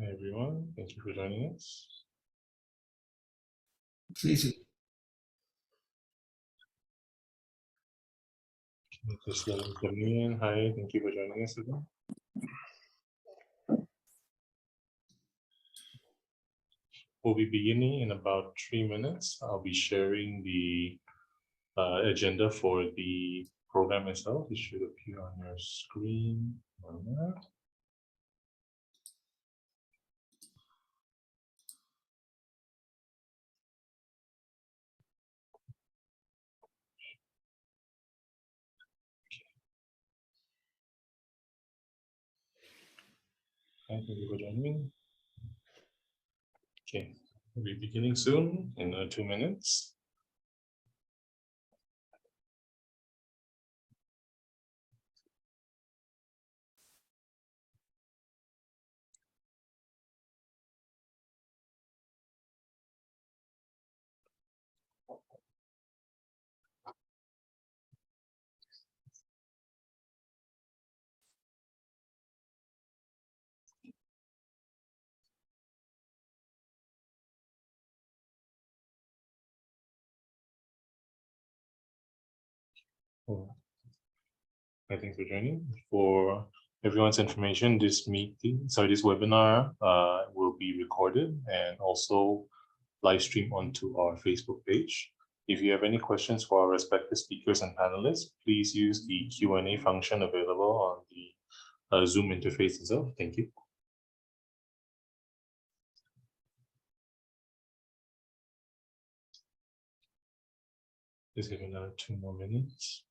Hi everyone, thank you for joining us. Please. Just coming in. Hi, thank you for joining us today. We'll be beginning in about 3 minutes. I'll be sharing the agenda for the program itself. It should appear on your screen. Thank you for joining. Okay, we'll be beginning soon in 2 minutes. Thanks for joining. For everyone's information, this webinar will be recorded and also live streamed onto our Facebook page. If you have any questions for our respective speakers and panelists, please use the Q&A function available on the Zoom interface itself. Thank you. Just give another 2 more minutes.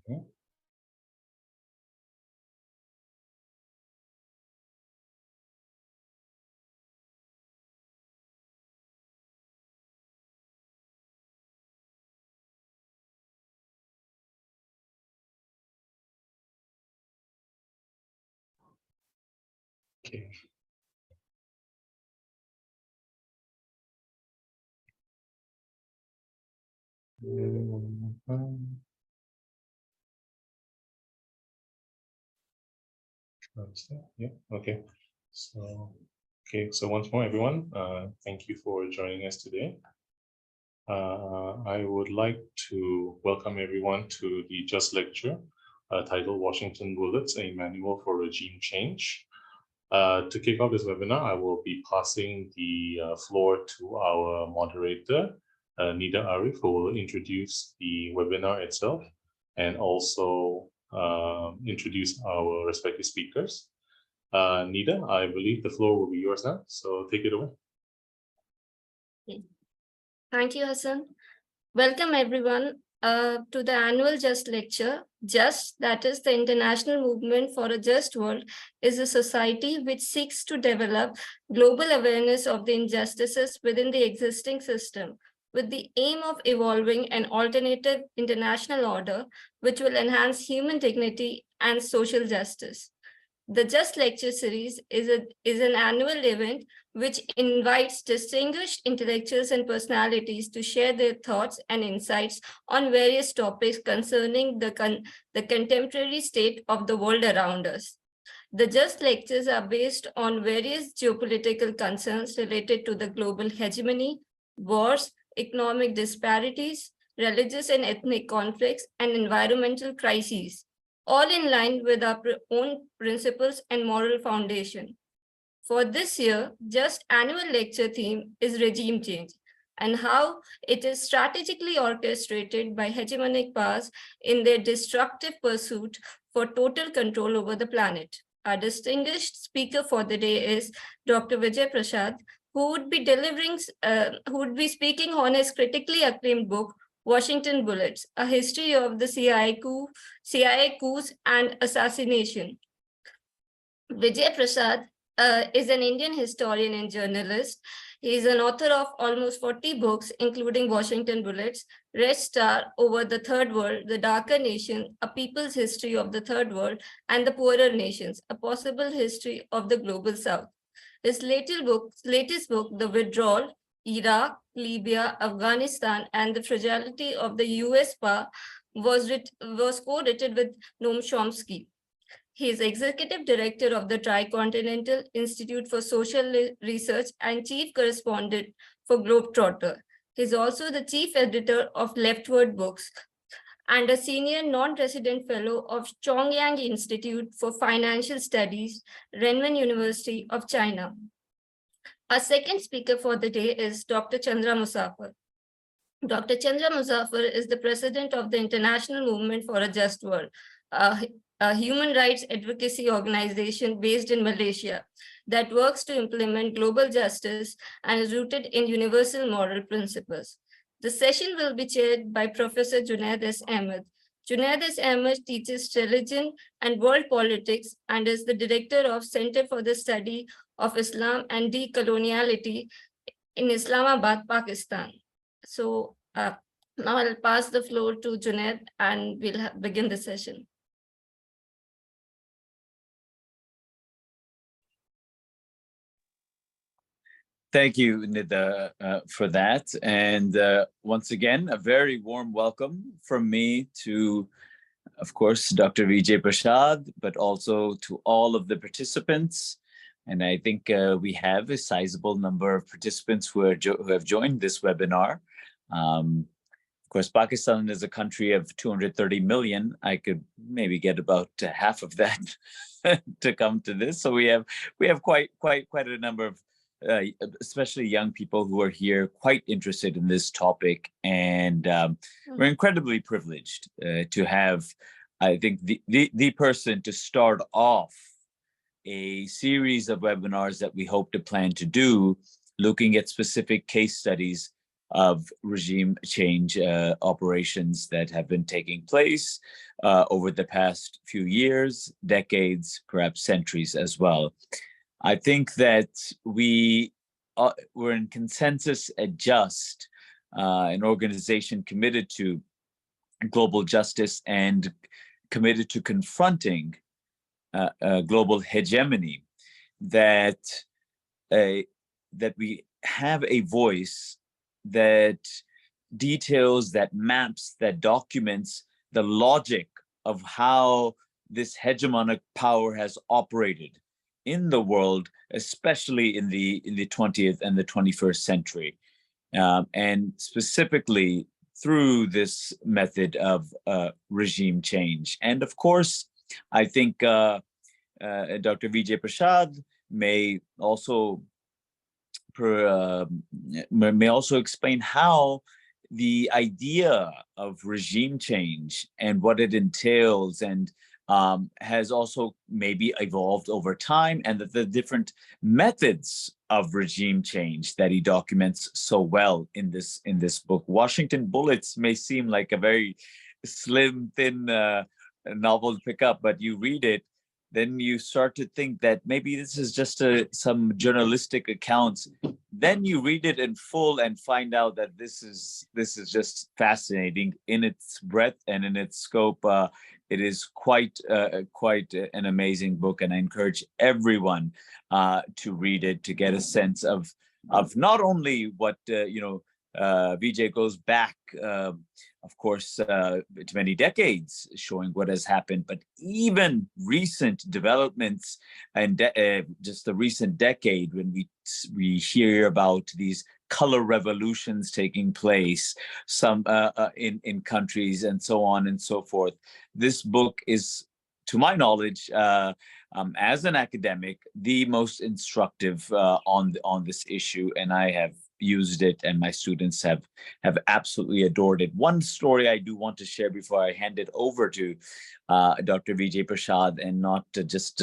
Okay. Okay. Yeah, okay. So once more, everyone, thank you for joining us today. I would like to welcome everyone to the Just lecture titled Washington Bullets, a Manual for Regime Change. To kick off this webinar, I will be passing the floor to our moderator, Nida Arif, who will introduce the webinar itself and also introduce our respective speakers. Nida, I believe the floor will be yours now, so take it away. Thank you, Hassan. Welcome everyone to the annual Just lecture. Just, that is the International Movement for a Just World, is a society which seeks to develop global awareness of the injustices within the existing system, with the aim of evolving an alternative international order which will enhance human dignity and social justice. The Just Lecture series is an annual event which invites distinguished intellectuals and personalities to share their thoughts and insights on various topics concerning the contemporary state of the world around us. The Just Lectures are based on various geopolitical concerns related to the global hegemony, wars, economic disparities, religious and ethnic conflicts, and environmental crises, all in line with our own principles and moral foundation. For this year, Just annual lecture theme is regime change and how it is strategically orchestrated by hegemonic powers in their destructive pursuit for total control over the planet. Our distinguished speaker for the day is Dr. Vijay Prashad, who would be speaking on his critically acclaimed book, Washington Bullets, A History of the CIA Coups and Assassination. Vijay Prashad is an Indian historian and journalist. He is an author of almost 40 books, including Washington Bullets, Red Star, Over the Third World, The Darker Nation, A People's History of the Third World, and the Poorer Nations, A Possible History of the Global South. His latest book, The Withdrawal, Iraq, Libya, Afghanistan, and the Fragility of the US Power, was co-written with Noam Chomsky. He is executive director of the Tricontinental Institute for Social Research and chief correspondent for Globetrotter. He is also the chief editor of LeftWord books and a senior non-resident fellow of Chongyang Institute for Financial Studies, Renmin University of China. Our second speaker for the day is Dr. Chandra Musafir. Dr. Chandra Musafir is the president of the International Movement for a Just World, a human rights advocacy organization based in Malaysia that works to implement global justice and is rooted in universal moral principles. The session will be chaired by Professor Junaid S. Ahmed. Junaid S. Ahmed teaches religion and world politics and is the director of Center for the Study of Islam and Decoloniality in Islamabad, Pakistan. So now I'll pass the floor to Junaid and we'll begin the session. Thank you, Nida, for that. And once again, a very warm welcome from me to, of course, Dr. Vijay Prashad, but also to all of the participants. And I think we have a sizable number of participants who have joined this webinar. Of course, Pakistan is a country of 230 million. I could maybe get about half of that to come to this. So we have quite a number of especially young people who are here quite interested in this topic. And we're incredibly privileged to have, I think, the person to start off a series of webinars that we hope to plan to do, looking at specific case studies of regime change operations that have been taking place over the past few years, decades, perhaps centuries as well. I think that we're in consensus at JUST, an organization committed to global justice and committed to confronting global hegemony, that we have a voice that details, that maps, that documents the logic of how this hegemonic power has operated in the world, especially in the 20th and the 21st century, and specifically through this method of regime change. And of course, I think Dr. Vijay Prashad may also explain how the idea of regime change and what it entails and has also maybe evolved over time, and that the different methods of regime change that he documents so well in this book. Washington Bullets may seem like a very slim, thin novel to pick up, but you read it, then you start to think that maybe this is just some journalistic accounts. Then you read it in full and find out that this is just fascinating in its breadth and in its scope. It is quite an amazing book, and I encourage everyone to read it to get a sense of not only what Vijay goes back, of course, to many decades, showing what has happened, but even recent developments and just the recent decade, when we hear about these color revolutions taking place, some in countries and so on and so forth. This book is, to my knowledge, as an academic, the most instructive on this issue, and I have used it, and my students have absolutely adored it. One story I do want to share before I hand it over to Dr. Vijay Prashad, and not to just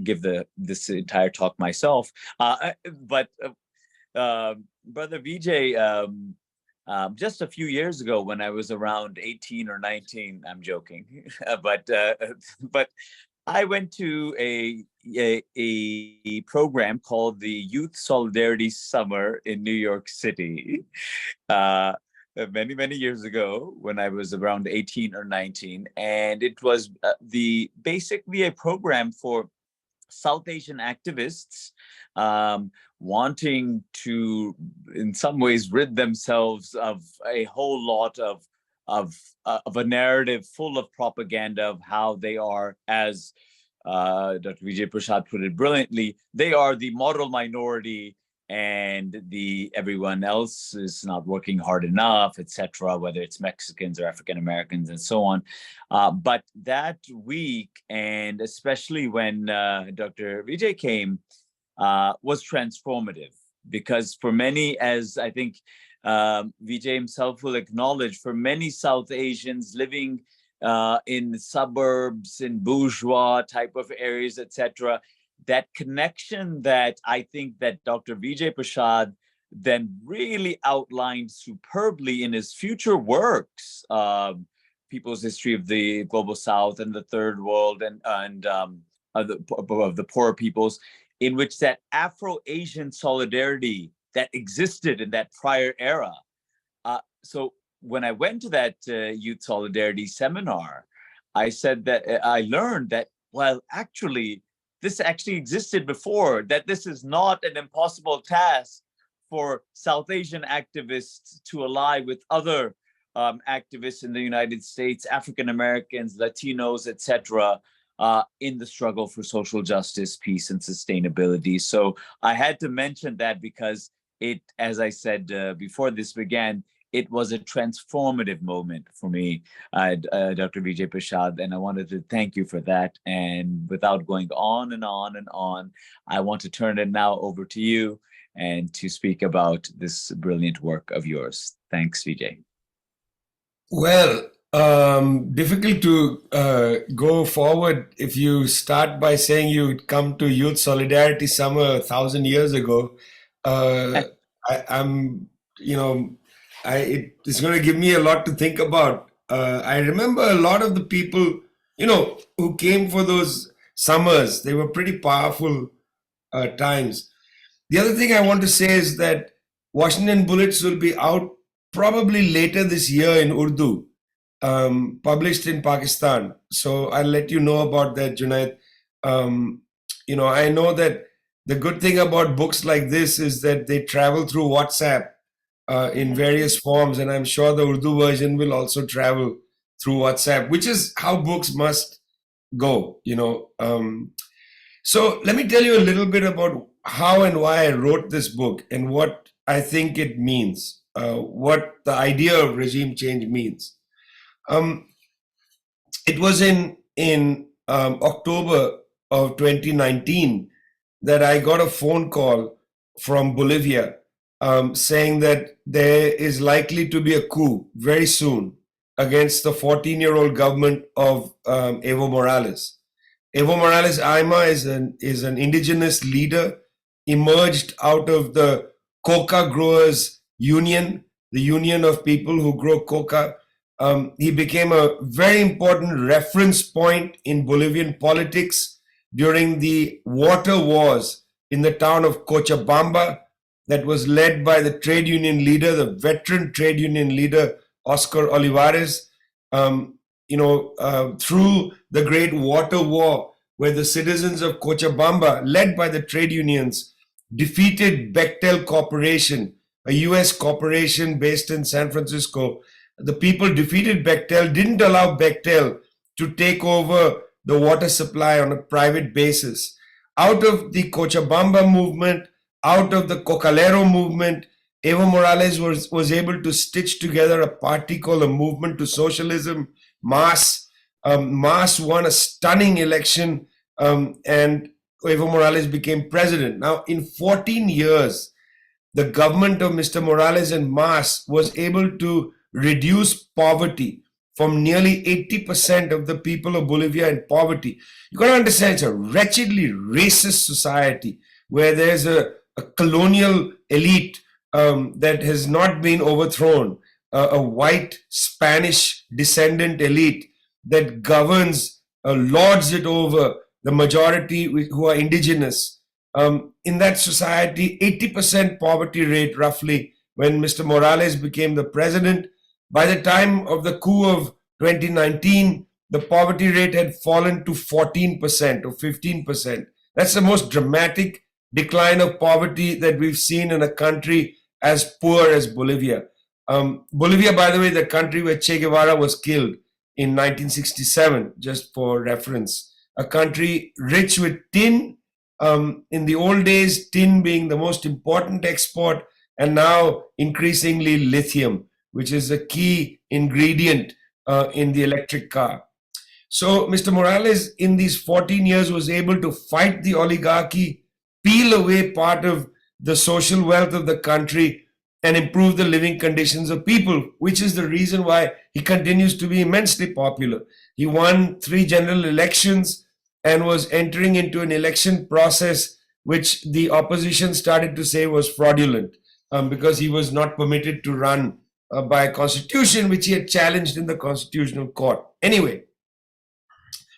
give this entire talk myself, but Brother Vijay, just a few years ago, when I was around 18 or 19, I'm joking, but I went to a a program called the Youth Solidarity Summer in New York City many years ago when I was around 18 or 19, and it was basically a program for South Asian activists wanting to, in some ways, rid themselves of a whole lot of a narrative full of propaganda of how they are, as Dr. Vijay Prashad put it brilliantly, they are the model minority and everyone else is not working hard enough, etc., whether it's Mexicans or African Americans and so on. But that week, and especially when Dr. Vijay came, was transformative, because for many, as I think Vijay himself will acknowledge, for many South Asians living in the suburbs, in bourgeois type of areas, etc., that connection that I think that Dr. Vijay Prashad then really outlined superbly in his future works, People's History of the Global South and the Third World and of the poorer peoples, in which that Afro-Asian solidarity that existed in that prior era. So when I went to that Youth Solidarity seminar, I said that I learned that, well, actually, this actually existed before, that this is not an impossible task for South Asian activists to ally with other activists in the United States, African Americans, Latinos, etc., in the struggle for social justice, peace, and sustainability. So I had to mention that because it, as I said before this began, it was a transformative moment for me, Dr. Vijay Prashad, and I wanted to thank you for that. And without going on and on and on, I want to turn it now over to you and to speak about this brilliant work of yours. Thanks, Vijay. Well, difficult to go forward if you start by saying you'd come to Youth Solidarity Summer 1,000 years ago. It's going to give me a lot to think about. I remember a lot of the people, who came for those summers. They were pretty powerful times. The other thing I want to say is that Washington Bullets will be out probably later this year in Urdu, published in Pakistan. So I'll let you know about that, Junaid. I know that the good thing about books like this is that they travel through WhatsApp in various forms, and I'm sure the Urdu version will also travel through WhatsApp, which is how books must go, So let me tell you a little bit about how and why I wrote this book and what I think it means, what the idea of regime change means. It was in October of 2019 that I got a phone call from Bolivia saying that there is likely to be a coup very soon against the 14-year-old government of Evo Morales. Evo Morales Aima is an indigenous leader emerged out of the Coca Growers Union, the union of people who grow coca. He became a very important reference point in Bolivian politics during the water wars in the town of Cochabamba that was led by the trade union leader, the veteran trade union leader, Oscar Olivares, through the Great Water War, where the citizens of Cochabamba, led by the trade unions, defeated Bechtel Corporation, a US corporation based in San Francisco. The people defeated Bechtel, didn't allow Bechtel to take over the water supply on a private basis. Out of the Cochabamba movement, out of the Cocalero movement, Evo Morales was able to stitch together a party called a Movement to Socialism, MAS. MAS won a stunning election, and Evo Morales became president. Now, in 14 years, the government of Mr. Morales and MAS was able to reduce poverty from nearly 80% of the people of Bolivia in poverty. You got to understand, it's a wretchedly racist society where there's a colonial elite that has not been overthrown, a white Spanish descendant elite that governs, lords it over the majority who are indigenous. In that society, 80% poverty rate roughly when Mr. Morales became the president. By the time of the coup of 2019, the poverty rate had fallen to 14% or 15%. That's the most dramatic decline of poverty that we've seen in a country as poor as Bolivia. Bolivia, by the way, the country where Che Guevara was killed in 1967, just for reference, a country rich with tin. In the old days, tin being the most important export, and now increasingly lithium, which is a key ingredient in the electric car. So Mr. Morales, in these 14 years, was able to fight the oligarchy, peel away part of the social wealth of the country, and improve the living conditions of people, which is the reason why he continues to be immensely popular. He won 3 general elections and was entering into an election process which the opposition started to say was fraudulent because he was not permitted to run by a constitution which he had challenged in the Constitutional Court. Anyway,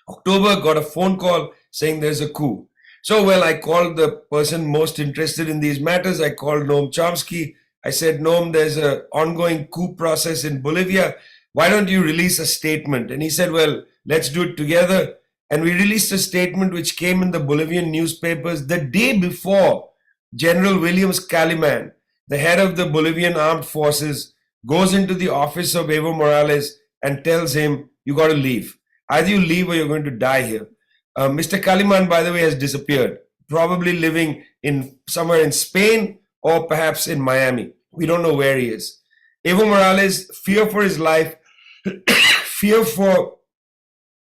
October, got a phone call saying there's a coup. So, well, I called the person most interested in these matters. I called Noam Chomsky. I said, Noam, there's an ongoing coup process in Bolivia. Why don't you release a statement? And he said, well, let's do it together. And we released a statement which came in the Bolivian newspapers the day before General Williams Kaliman, the head of the Bolivian armed forces, goes into the office of Evo Morales and tells him, you got to leave. Either you leave or you're going to die here. Mr. Kaliman, by the way, has disappeared, probably living in somewhere in Spain or perhaps in Miami. We don't know where he is. Evo Morales, fear for his life, fear for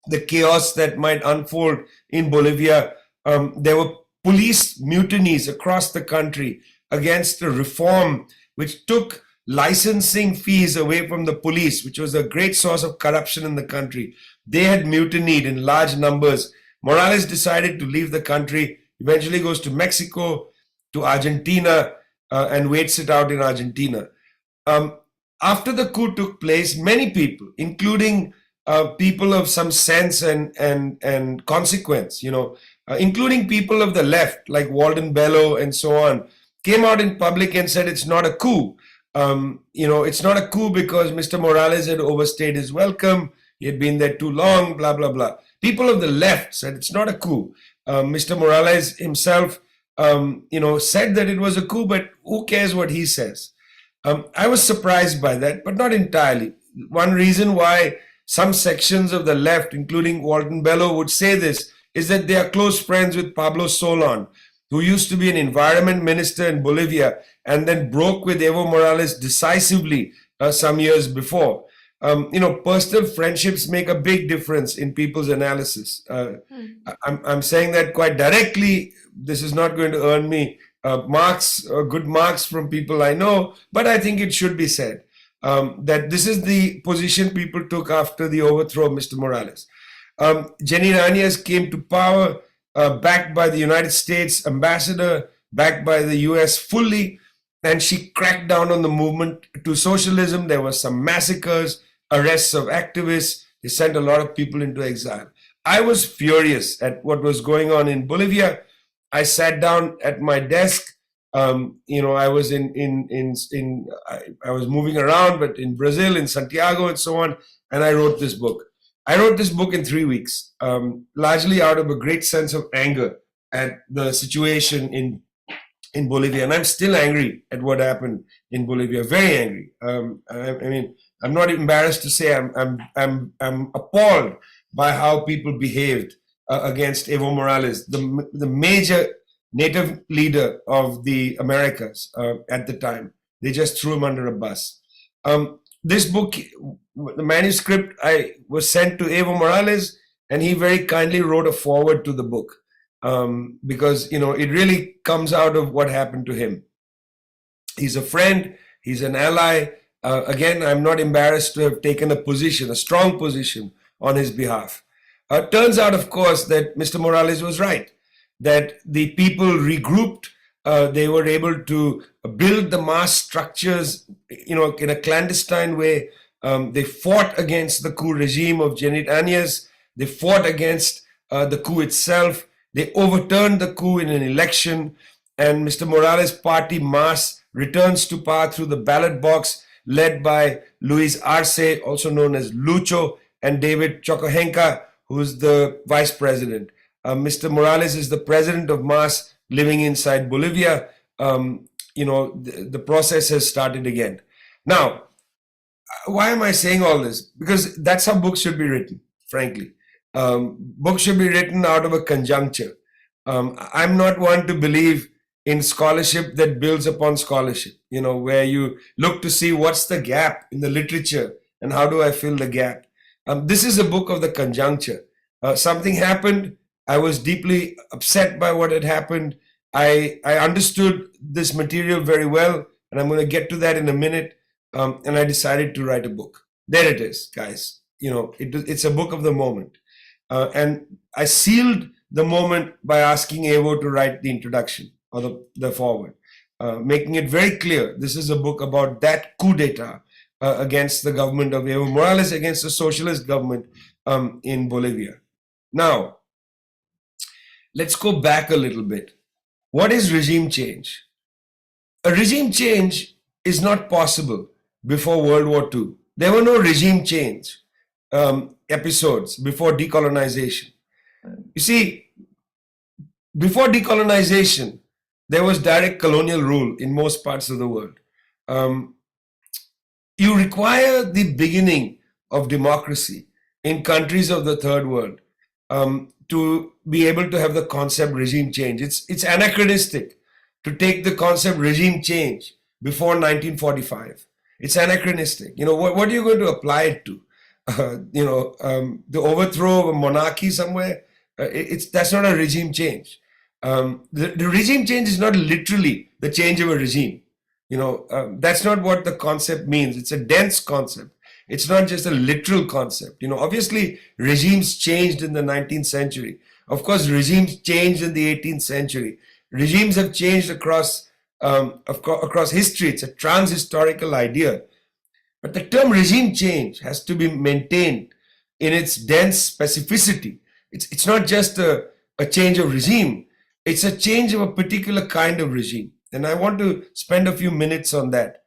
the chaos that might unfold in Bolivia. There were police mutinies across the country against a reform which took licensing fees away from the police, which was a great source of corruption in the country. They had mutinied in large numbers. Morales decided to leave the country, eventually goes to Mexico, to Argentina, and waits it out in Argentina. After the coup took place, many people, including people of some sense and consequence, including people of the left, like Walden Bello and so on, came out in public and said it's not a coup. It's not a coup because Mr. Morales had overstayed his welcome. He had been there too long, blah, blah, blah. People of the left said it's not a coup. Mr. Morales himself, said that it was a coup, but who cares what he says? I was surprised by that, but not entirely. One reason why some sections of the left, including Walden Bello, would say this is that they are close friends with Pablo Solon, who used to be an environment minister in Bolivia and then broke with Evo Morales decisively some years before. Personal friendships make a big difference in people's analysis. I'm saying that quite directly. This is not going to earn me marks or good marks from people I know, but I think it should be said that this is the position people took after the overthrow of Mr. Morales. Jenny Ranias came to power backed by the United States ambassador, backed by the US fully, and she cracked down on the movement to socialism. There were some massacres, arrests of activists. They sent a lot of people into exile. I was furious at what was going on in Bolivia. I sat down at my desk. I was I was moving around, but in Brazil, in Santiago, and so on. And I wrote this book. I wrote this book in 3 weeks, largely out of a great sense of anger at the situation in Bolivia. And I'm still angry at what happened in Bolivia. Very angry. I'm not embarrassed to say I'm appalled by how people behaved against Evo Morales, the major native leader of the Americas at the time. They just threw him under a bus. This book, the manuscript, I was sent to Evo Morales, and he very kindly wrote a foreword to the book because it really comes out of what happened to him. He's a friend. He's an ally. Again, I'm not embarrassed to have taken a strong position on his behalf. Turns out, of course, that Mr. Morales was right, that the people regrouped. They were able to build the mass structures, in a clandestine way. They fought against the coup regime of Jenny Ranias. They fought against the coup itself. They overturned the coup in an election, and Mr. Morales' party MAS returns to power through the ballot box, led by Luis Arce, also known as Lucho, and David Chocohenca, who's the vice president. Mr. Morales is the president of MAS, living inside Bolivia. The process has started again. Now, why am I saying all this? Because that's how books should be written, frankly. Books should be written out of a conjuncture. I'm not one to believe in scholarship that builds upon scholarship, where you look to see what's the gap in the literature and how do I fill the gap. This is a book of the conjuncture. Something happened. I was deeply upset by what had happened. I understood this material very well, and I'm going to get to that in a minute. And I decided to write a book. There it is, guys. It's a book of the moment. And I sealed the moment by asking Evo to write the introduction or the foreword, making it very clear this is a book about that coup d'etat against the government of Evo Morales, against the socialist government in Bolivia. Now, let's go back a little bit. What is regime change? A regime change is not possible before World War II. There were no regime change episodes before decolonization. You see, before decolonization, there was direct colonial rule in most parts of the world. You require the beginning of democracy in countries of the third world to be able to have the concept regime change. It's anachronistic to take the concept regime change before 1945. It's anachronistic. What are you going to apply it to? The overthrow of a monarchy somewhere? That's not a regime change. The regime change is not literally the change of a regime. That's not what the concept means. It's a dense concept. It's not just a literal concept. Obviously regimes changed in the 19th century. Of course, regimes changed in the 18th century. Regimes have changed across history. It's a trans-historical idea. But the term regime change has to be maintained in its dense specificity. It's not just a change of regime. It's a change of a particular kind of regime. And I want to spend a few minutes on that.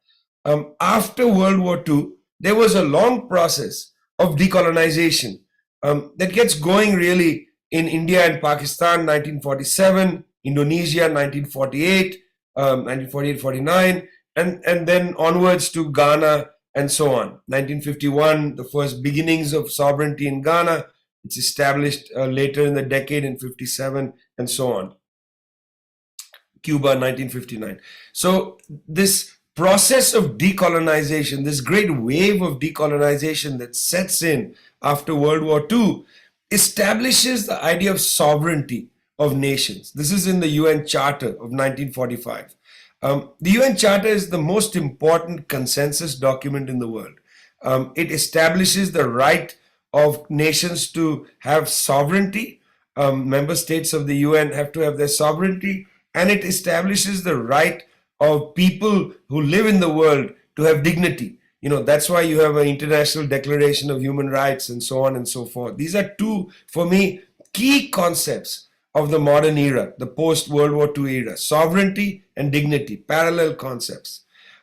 After World War II, there was a long process of decolonization that gets going really in India and Pakistan, 1947, Indonesia, 1948, 1948-49, and then onwards to Ghana and so on. 1951, the first beginnings of sovereignty in Ghana. It's established later in the decade in 57 and so on. Cuba, 1959. So this process of decolonization, this great wave of decolonization that sets in after World War II, establishes the idea of sovereignty of nations. This is in the UN Charter of 1945. The UN Charter is the most important consensus document in the world. It establishes the right of nations to have sovereignty. Member states of the UN have to have their sovereignty, and it establishes the right of people who live in the world to have dignity. That's why you have an International Declaration of Human Rights and so on and so forth. These are two, for me, key concepts of the modern era, the post-World War II era: sovereignty and dignity, parallel concepts.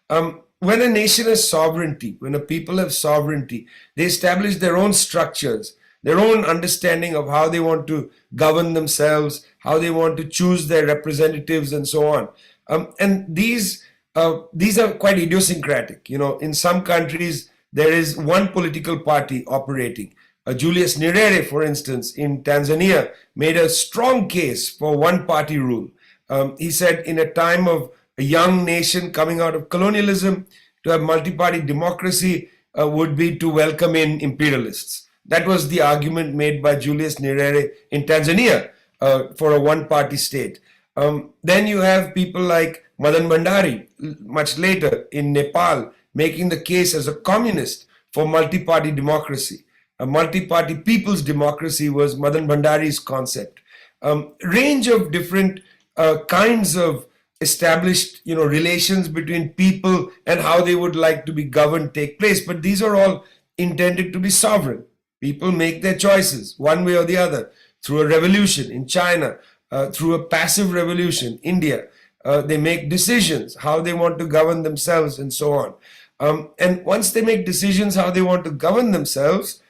When a nation has sovereignty, when a people have sovereignty, they establish their own structures, their own understanding of how they want to govern themselves, how they want to choose their representatives, and so on. And these are quite idiosyncratic. In some countries, there is one political party operating. Julius Nyerere, for instance, in Tanzania, made a strong case for one-party rule. He said in a time of a young nation coming out of colonialism, to have multi-party democracy would be to welcome in imperialists. That was the argument made by Julius Nyerere in Tanzania for a one-party state. Then you have people like Madan Bhandari, much later in Nepal, making the case as a communist for multi-party democracy. A multi-party people's democracy was Madan Bhandari's concept. Range of different kinds of established, relations between people and how they would like to be governed take place. But these are all intended to be sovereign. People make their choices one way or the other. through a revolution. In China, through a passive revolution. India, they make decisions how they want to govern themselves and so on. And once they make decisions how they want to govern themselves,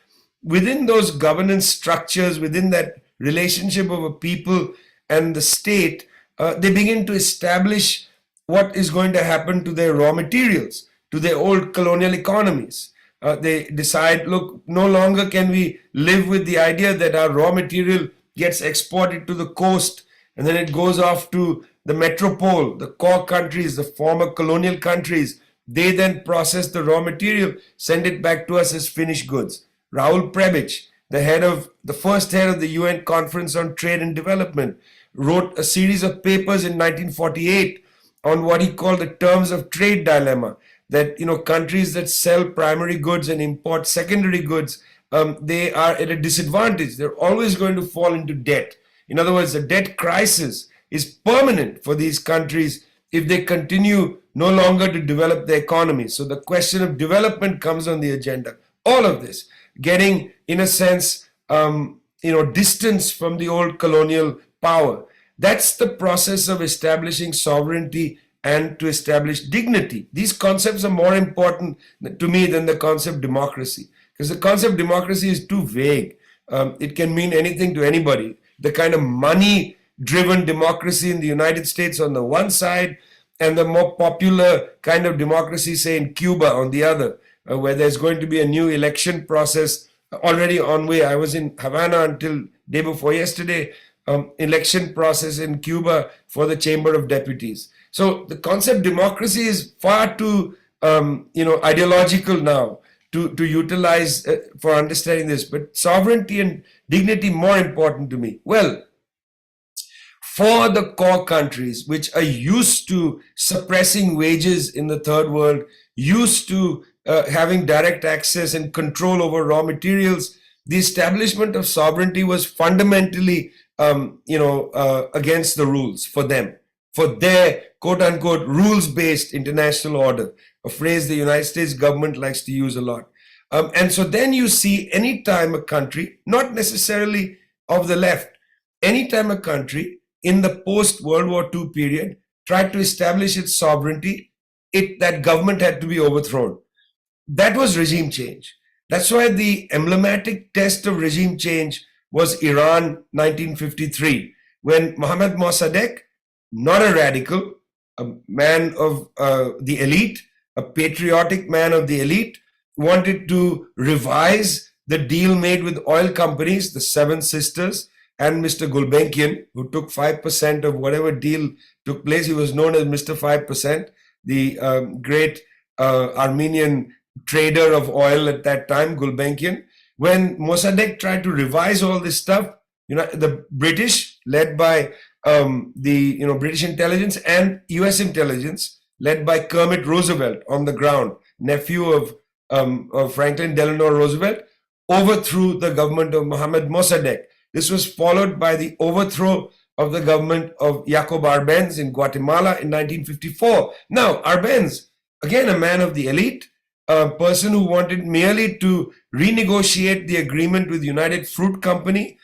within those governance structures, within that relationship of a people and the state, they begin to establish what is going to happen to their raw materials, to their old colonial economies. They decide, look, no longer can we live with the idea that our raw material gets exported to the coast and then it goes off to the metropole, the core countries, the former colonial countries. They then process the raw material, send it back to us as finished goods. Raoul Prebisch, the first head of the UN Conference on Trade and Development, wrote a series of papers in 1948 on what he called the terms of trade dilemma, that countries that sell primary goods and import secondary goods, they are at a disadvantage. They're always going to fall into debt. In other words, the debt crisis is permanent for these countries if they continue no longer to develop their economy. So the question of development comes on the agenda. All of this, getting, in a sense, distance from the old colonial power. That's the process of establishing sovereignty and to establish dignity. These concepts are more important to me than the concept democracy, because the concept democracy is too vague. It can mean anything to anybody. The kind of money-driven democracy in the United States on the one side, and the more popular kind of democracy, say in Cuba, on the other, where there's going to be a new election process already on way. I was in Havana until day before yesterday, election process in Cuba for the Chamber of Deputies. So the concept democracy is far too, ideological now to utilize for understanding this. But sovereignty and dignity more important to me. Well, for the core countries which are used to suppressing wages in the third world, used to having direct access and control over raw materials, the establishment of sovereignty was fundamentally, against the rules for them, for their quote-unquote rules-based international order, a phrase the United States government likes to use a lot. And so then you see anytime a country, not necessarily of the left, anytime a country in the post-World War II period tried to establish its sovereignty, that government had to be overthrown. That was regime change. That's why the emblematic test of regime change was Iran 1953, when Mohammad Mossadegh, not a radical, a man of the elite, a patriotic man of the elite, wanted to revise the deal made with oil companies, the Seven Sisters, and Mr. Gulbenkian, who took 5% of whatever deal took place. He was known as Mr. 5%, the great Armenian trader of oil at that time, Gulbenkian. When Mossadegh tried to revise all this stuff, the British, led by the British intelligence, and US intelligence, led by Kermit Roosevelt on the ground, nephew of Franklin Delano Roosevelt, overthrew the government of Mohammad Mossadegh. This was followed by the overthrow of the government of Jacob Arbenz in Guatemala in 1954. Now, Arbenz, again a man of the elite, a person who wanted merely to renegotiate the agreement with United Fruit Company,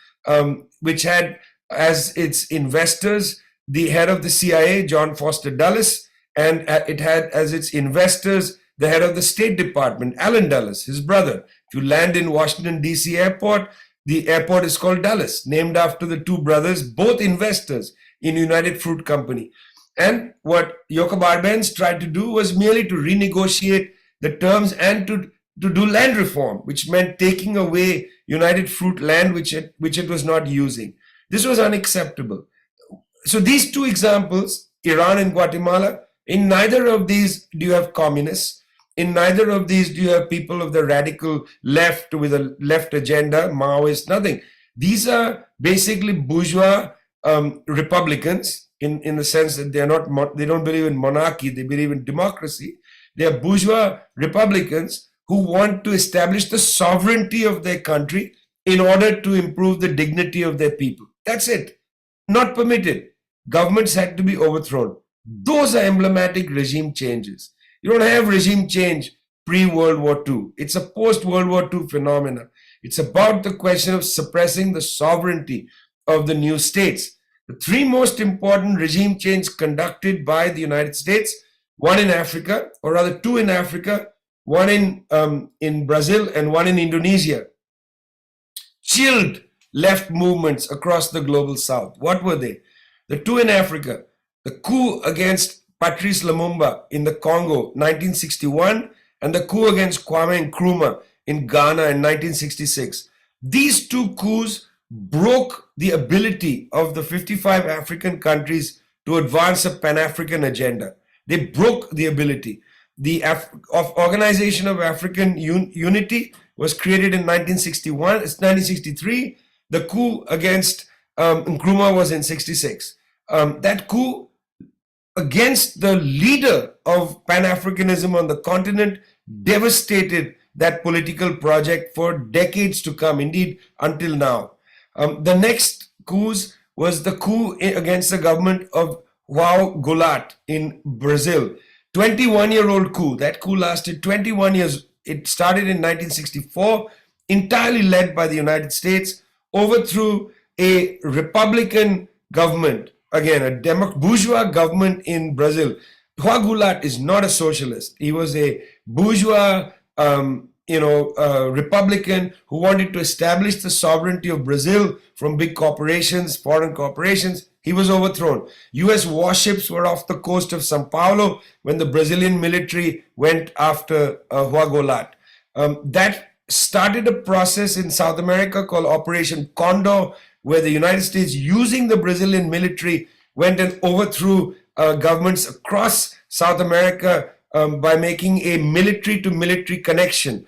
which had as its investors the head of the CIA, John Foster Dulles, and it had as its investors the head of the State Department, Allen Dulles, his brother. If you land in Washington, D.C. airport, the airport is called Dulles, named after the two brothers, both investors in United Fruit Company. And what Jacob Arbenz tried to do was merely to renegotiate the terms and to do land reform, which meant taking away United Fruit land which it was not using. This was unacceptable. So these two examples, Iran and Guatemala, in neither of these do you have communists. In neither of these do you have people of the radical left with a left agenda, Maoist, nothing. These are basically bourgeois Republicans in the sense that they don't believe in monarchy, they believe in democracy. They are bourgeois Republicans who want to establish the sovereignty of their country in order to improve the dignity of their people. That's it. Not permitted. Governments had to be overthrown. Those are emblematic regime changes. You don't have regime change pre-World War II. It's a post-World War II phenomenon. It's about the question of suppressing the sovereignty of the new states. The three most important regime change conducted by the United States, one in Africa, or rather two in Africa, one in Brazil and one in Indonesia, chilled left movements across the global south. What were they? The two in Africa, the coup against Patrice Lumumba in the Congo, 1961, and the coup against Kwame Nkrumah in Ghana in 1966. These two coups broke the ability of the 55 African countries to advance a Pan-African agenda. They broke the ability. The Organization of African Unity was created in 1961. It's 1963. The coup against Nkrumah was in 66. That coup against the leader of Pan-Africanism on the continent devastated that political project for decades to come, indeed until now. The next coups was the coup against the government of João Goulart in Brazil. 21-year-old coup. That coup lasted 21 years. It started in 1964, entirely led by the United States, overthrew a Republican government, again, a bourgeois government in Brazil. João Goulart is not a socialist. He was a bourgeois, Republican who wanted to establish the sovereignty of Brazil from big corporations, foreign corporations. He was overthrown. US warships were off the coast of Sao Paulo when the Brazilian military went after João Goulart. That started a process in South America called Operation Condor, where the United States, using the Brazilian military, went and overthrew governments across South America by making a military-to-military connection.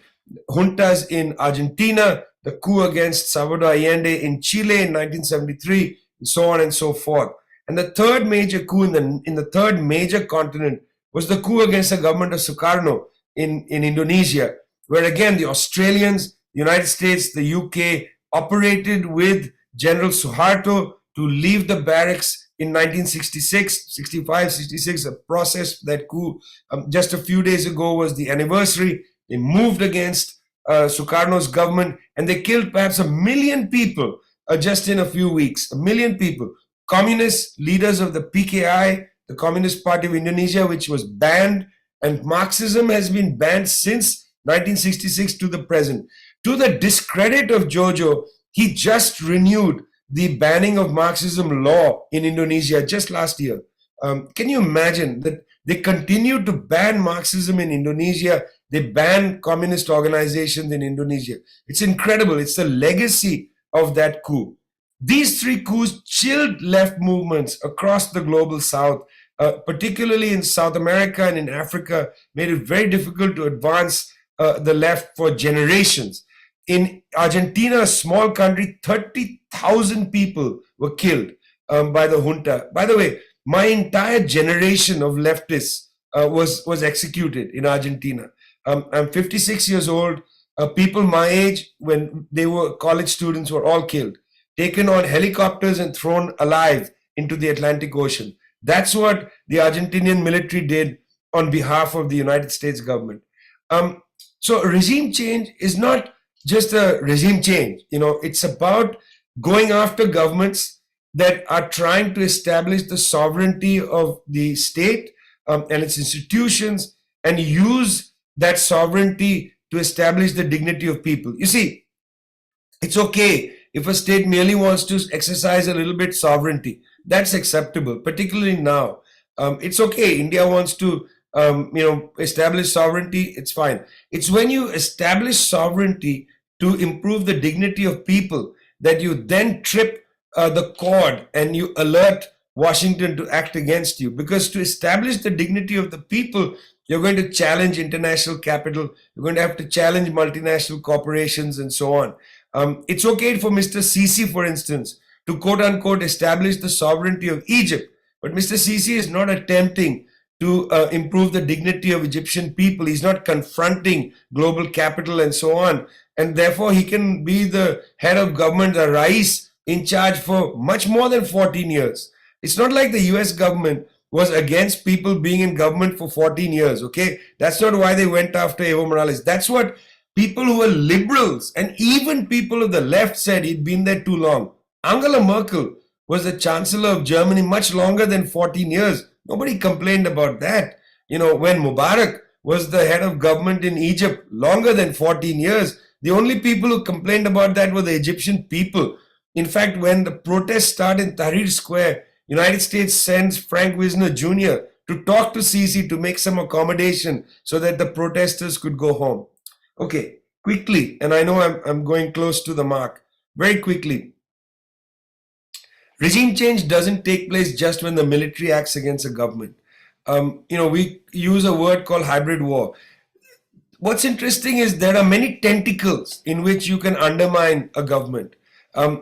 Juntas in Argentina, the coup against Salvador Allende in Chile in 1973, and so on and so forth. And the third major coup in the third major continent was the coup against the government of Sukarno in Indonesia, where again the Australians, the United States, the UK operated with General Suharto to leave the barracks in 1966, 65, 66, a process. That coup just a few days ago was the anniversary. They moved against Sukarno's government and they killed perhaps 1 million people just in a few weeks. 1 million people. Communist leaders of the PKI, the Communist Party of Indonesia, which was banned, and Marxism has been banned since 1966 to the present. To the discredit of Jojo, he just renewed the banning of Marxism law in Indonesia just last year. Can you imagine that they continue to ban Marxism in Indonesia? They ban communist organizations in Indonesia. It's incredible. It's the legacy of that coup. These three coups chilled left movements across the global south, particularly in South America and in Africa, made it very difficult to advance the left for generations. In Argentina, a small country, 30,000 people were killed by the junta. By the way, my entire generation of leftists was executed in Argentina. I'm 56 years old. People my age, when they were college students, were all killed, taken on helicopters and thrown alive into the Atlantic Ocean. That's what the Argentinian military did on behalf of the United States government. So regime change is not just a regime change. It's about going after governments that are trying to establish the sovereignty of the state and its institutions and use that sovereignty to establish the dignity of people. You see, it's okay if a state merely wants to exercise a little bit sovereignty. That's acceptable, particularly now. It's okay. India wants to establish sovereignty. It's fine. It's when you establish sovereignty to improve the dignity of people that you then trip the cord and you alert Washington to act against you. Because to establish the dignity of the people, you're going to challenge international capital. You're going to have to challenge multinational corporations and so on. It's okay for Mr. Sisi, for instance, to quote unquote establish the sovereignty of Egypt. But Mr. Sisi is not attempting to improve the dignity of Egyptian people. He's not confronting global capital and so on. And therefore, he can be the head of government, the Rais, in charge for much more than 14 years. It's not like the US government was against people being in government for 14 years, okay? That's not why they went after Evo Morales. That's what People who were liberals and even people of the left said he'd been there too long. Angela Merkel was the Chancellor of Germany much longer than 14 years. Nobody complained about that. You know, when Mubarak was the head of government in Egypt longer than 14 years, the only people who complained about that were the Egyptian people. In fact, when the protests started in Tahrir Square, United States sends Frank Wisner Jr. to talk to Sisi to make some accommodation so that the protesters could go home. Okay, quickly, and I know I'm going close to the mark. Very quickly. Regime change doesn't take place just when the military acts against a government. We use a word called hybrid war. What's interesting is there are many tentacles in which you can undermine a government.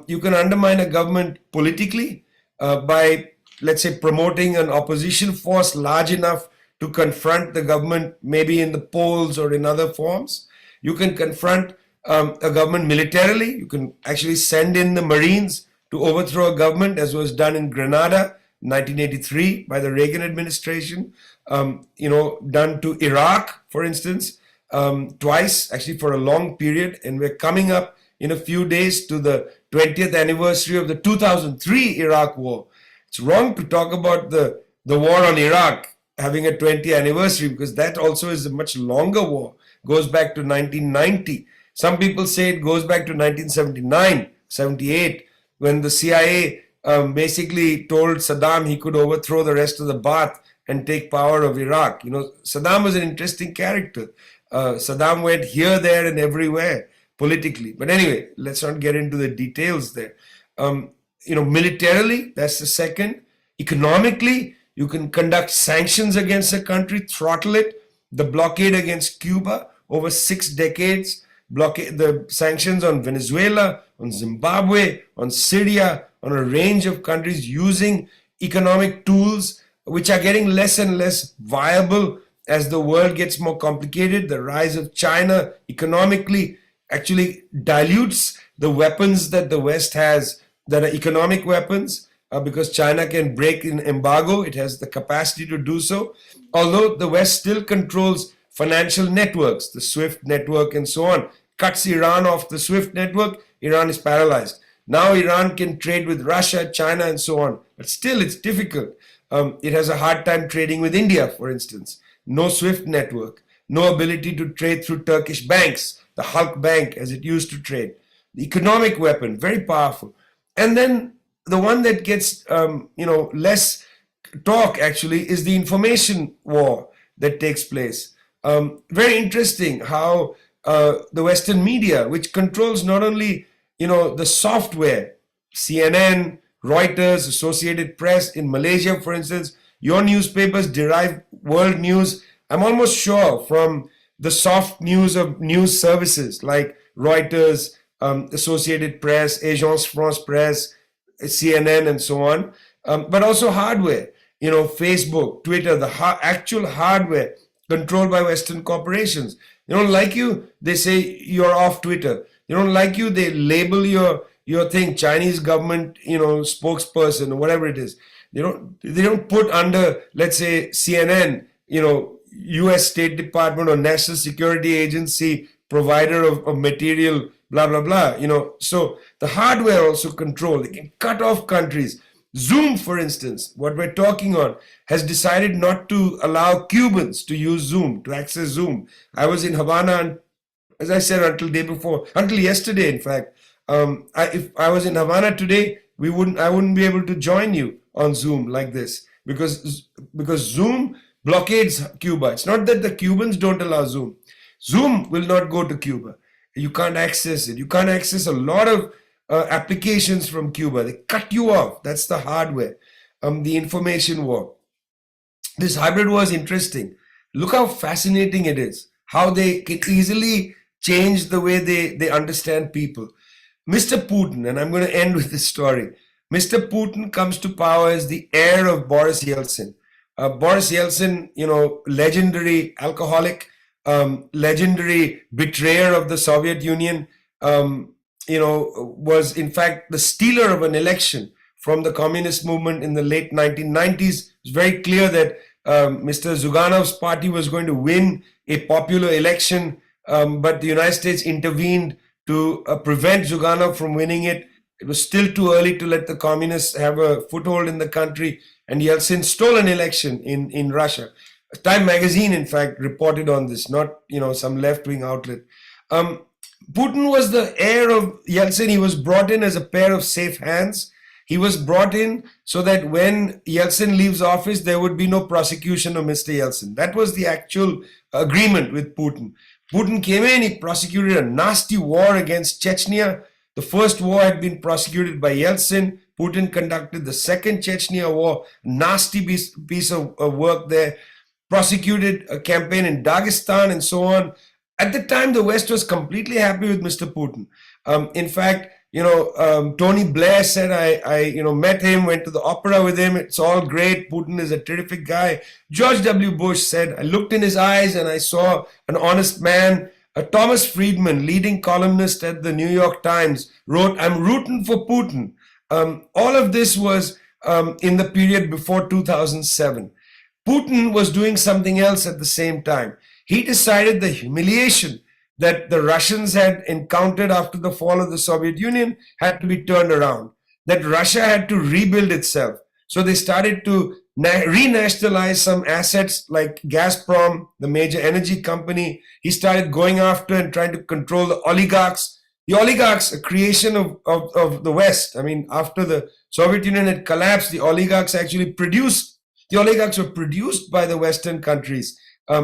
You can undermine a government politically by, let's say, promoting an opposition force large enough to confront the government, maybe in the polls or in other forms. You can confront a government militarily. You can actually send in the Marines to overthrow a government, as was done in Grenada, 1983, by the Reagan administration. Done to Iraq, for instance, twice, actually for a long period. And we're coming up in a few days to the 20th anniversary of the 2003 Iraq war. It's wrong to talk about the war on Iraq having a 20th anniversary, because that also is a much longer war. Goes back to 1990. Some people say it goes back to 1979, 78, when the CIA basically told Saddam he could overthrow the rest of the Ba'ath and take power of Iraq. Saddam was an interesting character. Saddam went here, there, and everywhere politically. But anyway, let's not get into the details there. Militarily, that's the second. Economically, you can conduct sanctions against a country, throttle it. The blockade against Cuba over 6 decades, the sanctions on Venezuela, on Zimbabwe, on Syria, on a range of countries using economic tools which are getting less and less viable as the world gets more complicated. The rise of China economically actually dilutes the weapons that the West has that are economic weapons, because China can break an embargo. It has the capacity to do so. Although the West still controls financial networks, the SWIFT network and so on. Cuts Iran off the SWIFT network, Iran is paralyzed. Now Iran can trade with Russia, China, and so on. But still, it's difficult. It has a hard time trading with India, for instance. No SWIFT network. No ability to trade through Turkish banks, the Halk Bank as it used to trade. The economic weapon, very powerful. And then the one that gets less talk actually is the information war that takes place. Very interesting how the Western media, which controls not only the software, CNN, Reuters, Associated Press in Malaysia, for instance, your newspapers derive world news, I'm almost sure, from the soft news of news services like Reuters, Associated Press, Agence France Presse, CNN, and so on, but also hardware, Facebook, Twitter, the actual hardware controlled by Western corporations. They don't like you, they say you're off Twitter. They don't like you, they label your thing Chinese government, spokesperson or whatever it is. They don't put under, let's say, CNN, US State Department or National Security Agency provider of material, blah, blah, blah, So the hardware also control. They can cut off countries. Zoom, for instance, what we're talking on, has decided not to allow Cubans to use Zoom, to access Zoom. I was in Havana, and as I said, until yesterday, in fact. If I was in Havana today, I wouldn't be able to join you on Zoom like this, because Zoom blockades Cuba. It's not that the Cubans don't allow Zoom. Zoom will not go to Cuba. You can't access it. You can't access a lot of applications from Cuba. They cut you off. That's the hardware. The information war. This hybrid war is interesting. Look how fascinating it is. How they can easily change the way they understand people. Mr. Putin, and I'm going to end with this story. Mr. Putin comes to power as the heir of Boris Yeltsin. Boris Yeltsin, legendary alcoholic, legendary betrayer of the Soviet Union, was in fact the stealer of an election from the communist movement in the late 1990s. It was very clear that Mr. Zyuganov's party was going to win a popular election but the United States intervened to prevent Zyuganov from winning it. It was still too early to let the communists have a foothold in the country, and Yeltsin stole an election in Russia. Time magazine, in fact, reported on this, not some left-wing outlet. Putin was the heir of Yeltsin. He was brought in as a pair of safe hands. He was brought in so that when Yeltsin leaves office, there would be no prosecution of Mr. Yeltsin. That was the actual agreement with Putin. Putin came in, he prosecuted a nasty war against Chechnya. The first war had been prosecuted by Yeltsin. Putin conducted the second Chechnya war, nasty piece of work there, prosecuted a campaign in Dagestan and so on. At the time, the West was completely happy with Mr. Putin. In fact, Tony Blair said, I met him, went to the opera with him. It's all great. Putin is a terrific guy. George W. Bush said, I looked in his eyes and I saw an honest man. Thomas Friedman, leading columnist at the New York Times, wrote, I'm rooting for Putin. All of this was in the period before 2007. Putin was doing something else at the same time. He decided the humiliation that the Russians had encountered after the fall of the Soviet Union had to be turned around, that Russia had to rebuild itself. So they started to renationalize some assets like Gazprom, the major energy company. He started going after and trying to control the oligarchs. The oligarchs, a creation of the West. I mean, after the Soviet Union had collapsed, the oligarchs were produced by the Western countries.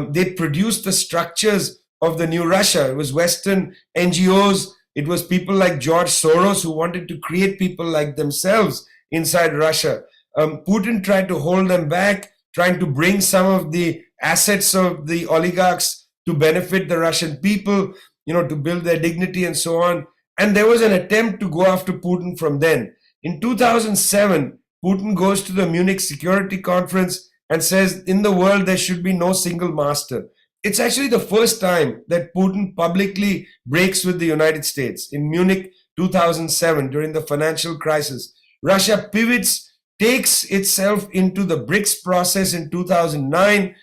They produced the structures of the new Russia. It was Western NGOs. It was people like George Soros who wanted to create people like themselves inside Russia. Putin tried to hold them back, trying to bring some of the assets of the oligarchs to benefit the Russian people, to build their dignity and so on. And there was an attempt to go after Putin from then. In 2007, Putin goes to the Munich Security Conference and says, in the world, there should be no single master. It's actually the first time that Putin publicly breaks with the United States. In Munich 2007, during the financial crisis, Russia pivots, takes itself into the BRICS process in 2009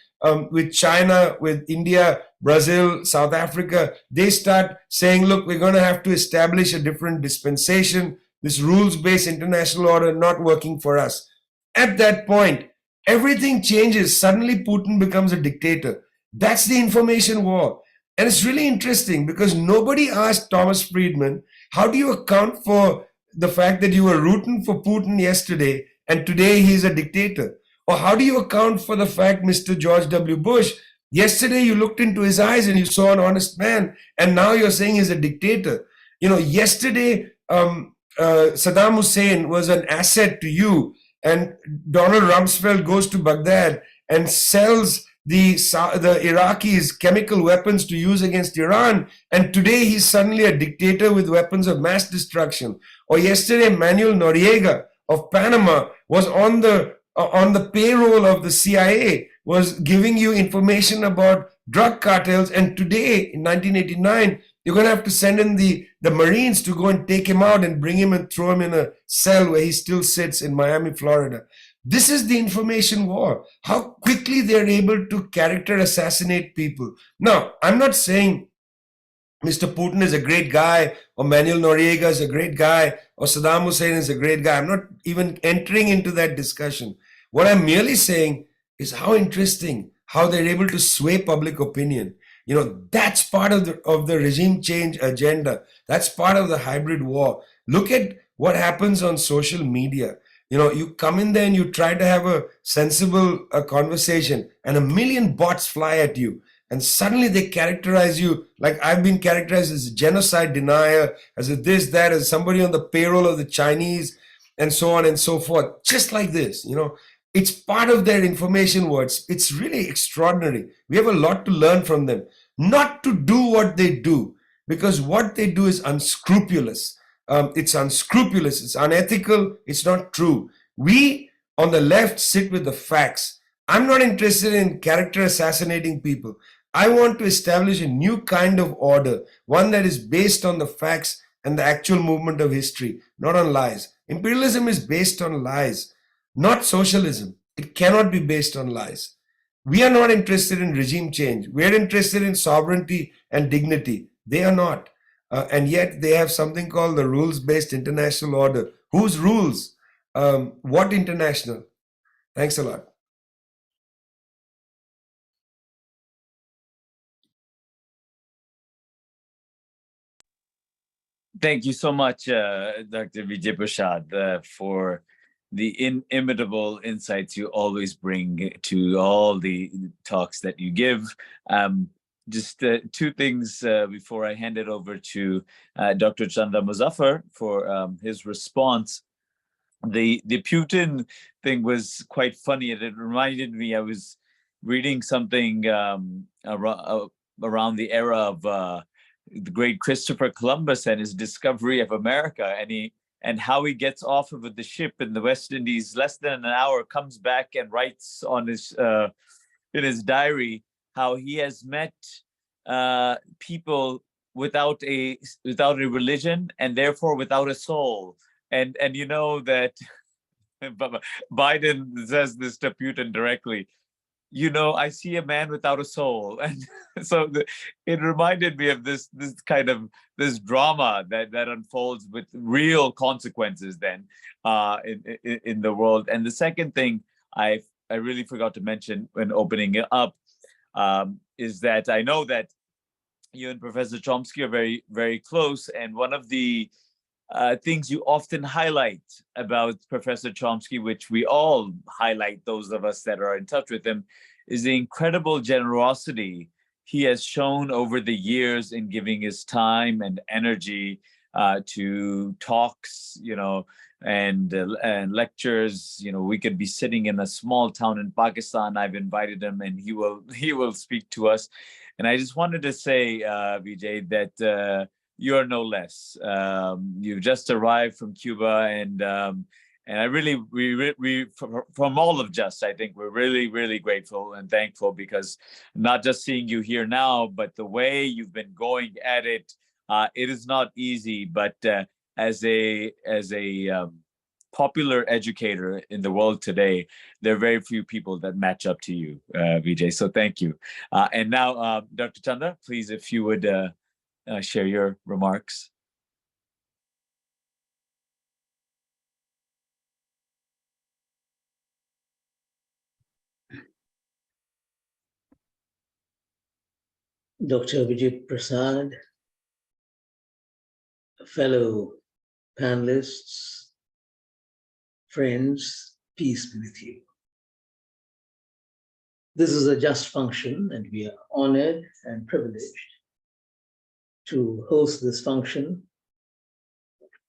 with China, with India, Brazil, South Africa. They start saying, look, we're going to have to establish a different dispensation. This rules-based international order not working for us. At that point, everything changes. Suddenly, Putin becomes a dictator. That's the information war. And it's really interesting because nobody asked Thomas Friedman, how do you account for the fact that you were rooting for Putin yesterday and today he's a dictator? Or how do you account for the fact, Mr. George W. Bush, yesterday you looked into his eyes and you saw an honest man and now you're saying he's a dictator? Yesterday Saddam Hussein was an asset to you, and Donald Rumsfeld goes to Baghdad and sells the Iraqis chemical weapons to use against Iran, and today he's suddenly a dictator with weapons of mass destruction. Or yesterday, Manuel Noriega of Panama was on the payroll of the CIA, was giving you information about drug cartels, and today, in 1989, you're going to have to send in the Marines to go and take him out and bring him and throw him in a cell where he still sits in Miami, Florida. This is the information war. How quickly they're able to character assassinate people. Now, I'm not saying Mr. Putin is a great guy, or Manuel Noriega is a great guy, or Saddam Hussein is a great guy. I'm not even entering into that discussion. What I'm merely saying is how interesting how they're able to sway public opinion. That's part of the regime change agenda. That's part of the hybrid war. Look at what happens on social media. You come in there and you try to have a sensible conversation and a million bots fly at you. And suddenly they characterize you like I've been characterized as a genocide denier, as a this, that, as somebody on the payroll of the Chinese, and so on and so forth. Just like this, it's part of their information words. It's really extraordinary. We have a lot to learn from them. Not to do what they do, because what they do is unscrupulous. It's unscrupulous, it's unethical, it's not true. We on the left sit with the facts. I'm not interested in character assassinating people. I want to establish a new kind of order, one that is based on the facts and the actual movement of history, not on lies. Imperialism is based on lies, not socialism. It cannot be based on lies. We are not interested in regime change. We are interested in sovereignty and dignity. They are not. And yet they have something called the rules-based international order. Whose rules? What international? Thanks a lot. Thank you so much, Dr. Vijay Prashad, for the inimitable insights you always bring to all the talks that you give. Just two things before I hand it over to Dr. Chandra Muzaffar for his response. The Putin thing was quite funny, and it reminded me, I was reading something around the era of the great Christopher Columbus and his discovery of America, and how he gets off of the ship in the West Indies less than an hour, comes back and writes on his in his diary how he has met people without a religion and therefore without a soul. And you know that Biden says this to Putin directly. You know, I see a man without a soul, and so it reminded me of this kind of this drama that unfolds with real consequences then in the world. And the second thing I really forgot to mention when opening it up is that I know that you and Professor Chomsky are very, very close, and one of the things you often highlight about Professor Chomsky, which we all highlight, those of us that are in touch with him, is the incredible generosity he has shown over the years in giving his time and energy to talks, you know, and lectures. You know, we could be sitting in a small town in Pakistan. I've invited him, and he will speak to us. And I just wanted to say, Vijay, that you're no less. You've just arrived from Cuba, and I really, we from all of Just, I think we're really, really grateful and thankful, because not just seeing you here now, but the way you've been going at it, it is not easy. But as a popular educator in the world today, there are very few people that match up to you, Vijay. So thank you. And now, Dr. Chandra, please, if you would share your remarks. Dr. Vijay Prashad, fellow panelists, friends, peace be with you. This is a just function, and we are honored and privileged to host this function.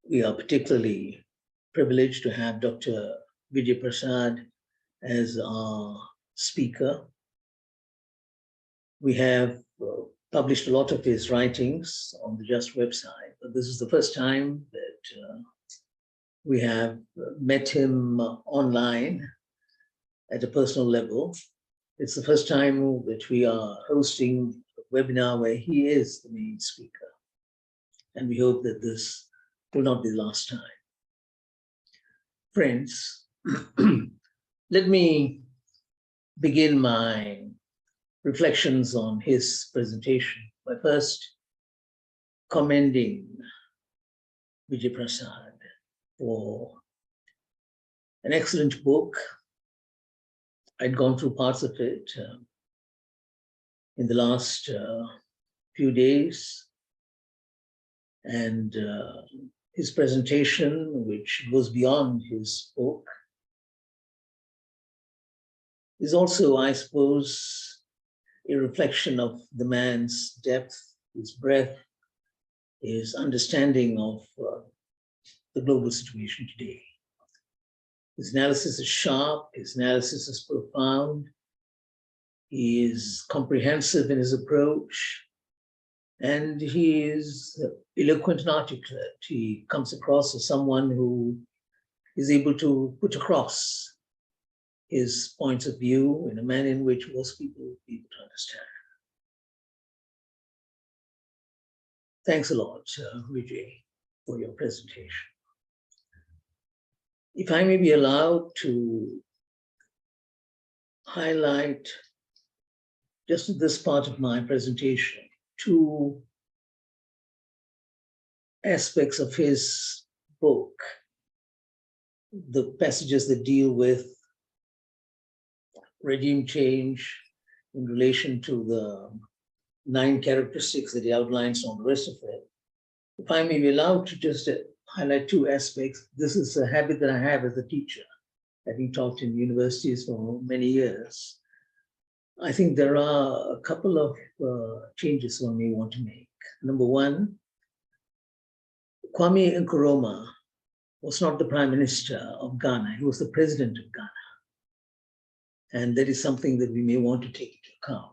We are particularly privileged to have Dr. Vijay Prashad as our speaker. We have published a lot of his writings on the Just website, but this is the first time that we have met him online at a personal level. It's the first time that we are hosting a webinar where he is the main speaker, and we hope that this will not be the last time. Friends, let me begin my reflections on his presentation by first commending Vijay Prashad for an excellent book. I'd gone through parts of it in the last few days, and his presentation, which goes beyond his book, is also, I suppose, a reflection of the man's depth, his breadth, his understanding of the global situation today. His analysis is sharp, his analysis is profound, he is comprehensive in his approach, and he is eloquent and articulate. He comes across as someone who is able to put across his points of view in a manner in which most people will be able to understand. Thanks a lot, Vijay, for your presentation. If I may be allowed to highlight just in this part of my presentation, two aspects of his book, the passages that deal with regime change in relation to the 9 characteristics that he outlines on the rest of it. If I may be allowed to just highlight 2 aspects, this is a habit that I have as a teacher, having taught in universities for many years. I think there are a couple of changes one may want to make. Number one, Kwame Nkrumah was not the Prime Minister of Ghana, he was the President of Ghana. And that is something that we may want to take into account.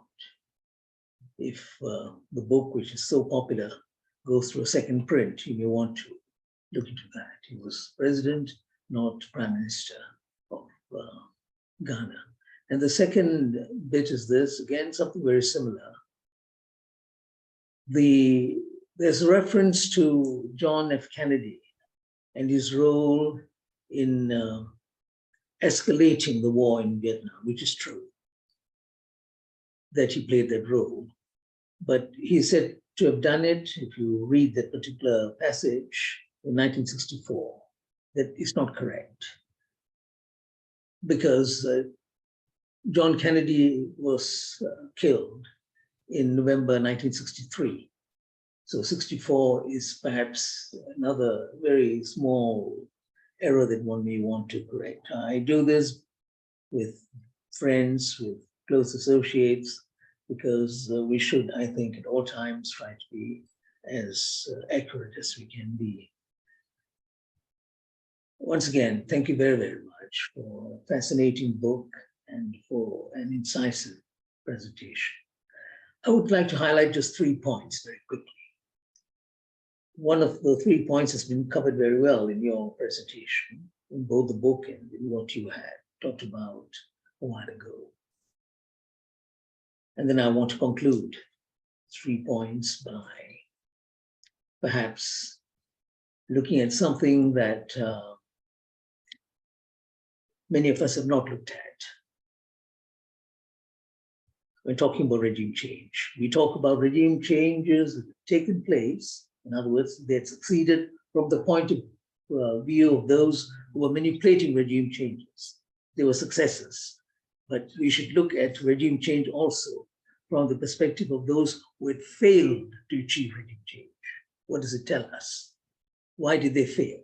If the book, which is so popular, goes through a second print, you may want to look into that. He was President, not Prime Minister of Ghana. And the second bit is this, again, something very similar. There's a reference to John F. Kennedy and his role in escalating the war in Vietnam, which is true, that he played that role. But he said to have done it, if you read that particular passage in 1964, that is not correct. Because John Kennedy was killed in November 1963. So 64 is perhaps another very small error that one may want to correct. I do this with friends, with close associates, because we should, I think, at all times try to be as accurate as we can be. Once again, thank you very, very much for a fascinating book and for an incisive presentation. I would like to highlight just 3 points very quickly. One of the 3 points has been covered very well in your presentation, in both the book and in what you had talked about a while ago. And then I want to conclude 3 points by perhaps looking at something that many of us have not looked at. We're talking about regime change. We talk about regime changes that have taken place. In other words, they had succeeded from the point of view of those who were manipulating regime changes. They were successes. But we should look at regime change also from the perspective of those who had failed to achieve regime change. What does it tell us? Why did they fail?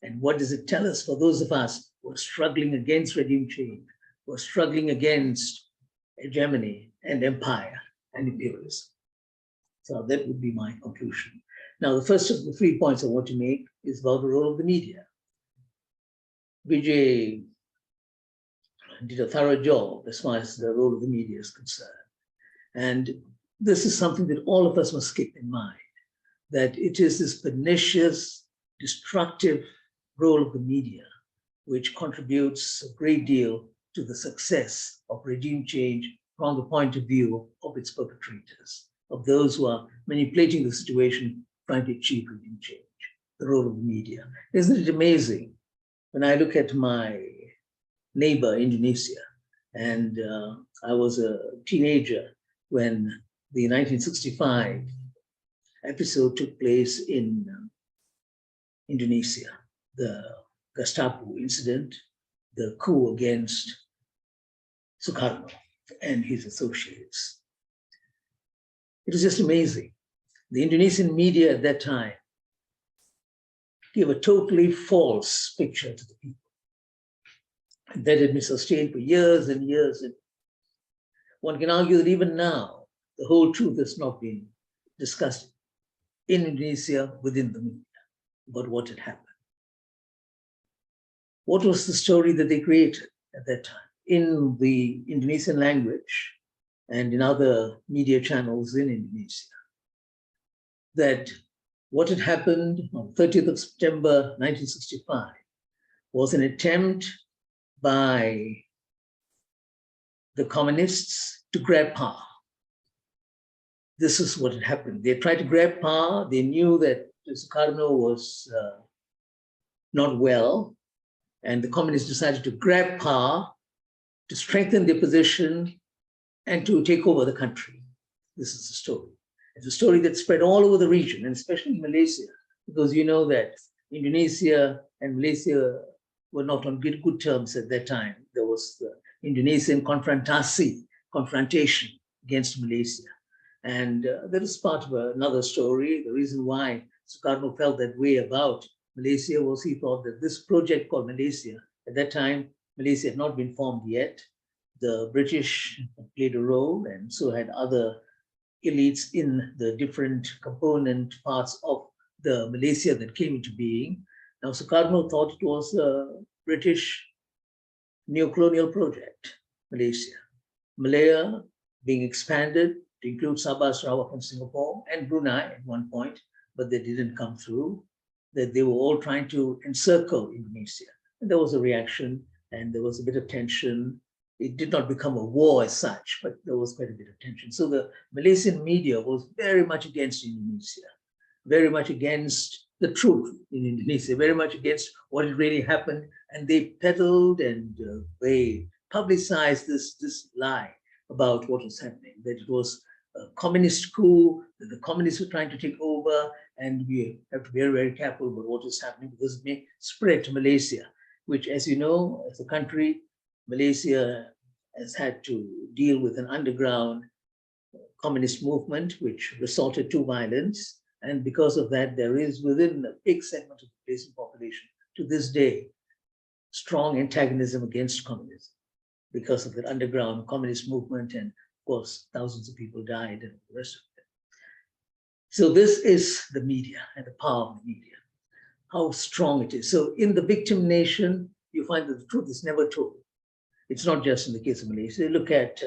And what does it tell us for those of us who are struggling against regime change, who are struggling against hegemony and empire and imperialism? So that would be my conclusion. Now, the first of the 3 points I want to make is about the role of the media. Vijay did a thorough job as far as the role of the media is concerned. And this is something that all of us must keep in mind, that it is this pernicious, destructive role of the media which contributes a great deal to the success of regime change from the point of view of its perpetrators, of those who are manipulating the situation, trying to achieve regime change, the role of the media. Isn't it amazing when I look at my neighbor, Indonesia, and I was a teenager when the 1965 episode took place in Indonesia, the Gestapo incident, the coup against Sukarno and his associates. It was just amazing. The Indonesian media at that time gave a totally false picture to the people. And that had been sustained for years and years. And one can argue that even now, the whole truth has not been discussed in Indonesia within the media about what had happened. What was the story that they created at that time in the Indonesian language and in other media channels in Indonesia? That what had happened on 30th of September 1965 was an attempt by the communists to grab power. This is what had happened. They tried to grab power. They knew that Sukarno was not well, and the communists decided to grab power to strengthen their position and to take over the country. This is the story. It's a story that spread all over the region, and especially Malaysia, because you know that Indonesia and Malaysia were not on good terms at that time. There was the Indonesian confrontation against Malaysia. And that is part of another story. The reason why Sukarno felt that way about Malaysia was he thought that this project called Malaysia, at that time, Malaysia had not been formed yet. The British played a role, and so had other elites in the different component parts of the Malaysia that came into being. Now, Sukarno thought it was a British neo-colonial project, Malaysia. Malaya being expanded to include Sabah, Sarawak, and Singapore, and Brunei at one point, but they didn't come through, that they were all trying to encircle Indonesia. And there was a reaction, and there was a bit of tension. It did not become a war as such, but there was quite a bit of tension. So the Malaysian media was very much against Indonesia, very much against the truth in Indonesia, very much against what had really happened. And they peddled and they publicized this lie about what was happening, that it was a communist coup, that the communists were trying to take over, and we have to be very, very careful about what is happening because it may spread to Malaysia, which, as you know, as a country, Malaysia has had to deal with an underground communist movement which resorted to violence. And because of that, there is within a big segment of the Malaysian population to this day, strong antagonism against communism because of that underground communist movement. And of course, thousands of people died and the rest of it. So this is the media and the power of the media, how strong it is. So in the victim nation, you find that the truth is never told. It's not just in the case of Malaysia. Look at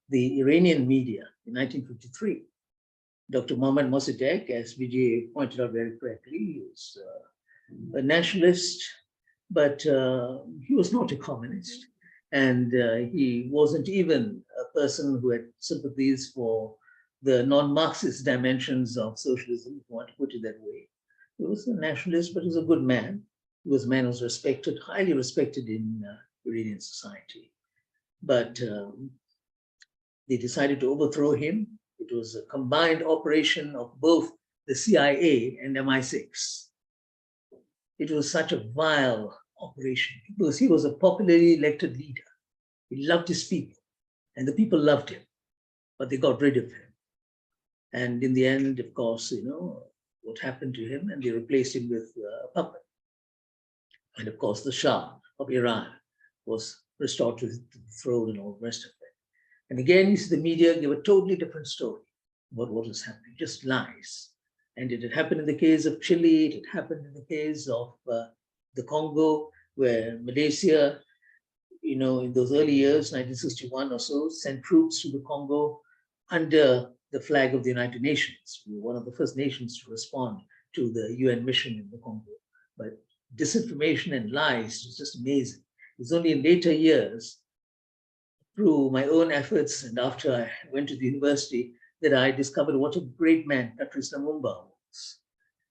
the Iranian media in 1953. Dr. Mohammad Mossadegh, as Vijay pointed out very correctly, he was a nationalist, but he was not a communist. And he wasn't even a person who had sympathies for the non-Marxist dimensions of socialism, if you want to put it that way. He was a nationalist, but he was a good man. He was a man who was respected, highly respected in Iranian society. But they decided to overthrow him. It was a combined operation of both the CIA and MI6. It was such a vile operation because he was a popularly elected leader. He loved his people, and the people loved him, but they got rid of him. And in the end, of course, you know, what happened to him, and they replaced him with a puppet. And of course, the Shah of Iran was restored to the throne and all the rest of it. And again, you see the media give a totally different story about what is happening, just lies. And it had happened in the case of Chile, it had happened in the case of the Congo, where Malaysia, you know, in those early years, 1961 or so, sent troops to the Congo under the flag of the United Nations. We were one of the first nations to respond to the UN mission in the Congo. But disinformation and lies was just amazing. It was only in later years, through my own efforts and after I went to the university, that I discovered what a great man Patrice Lumumba was.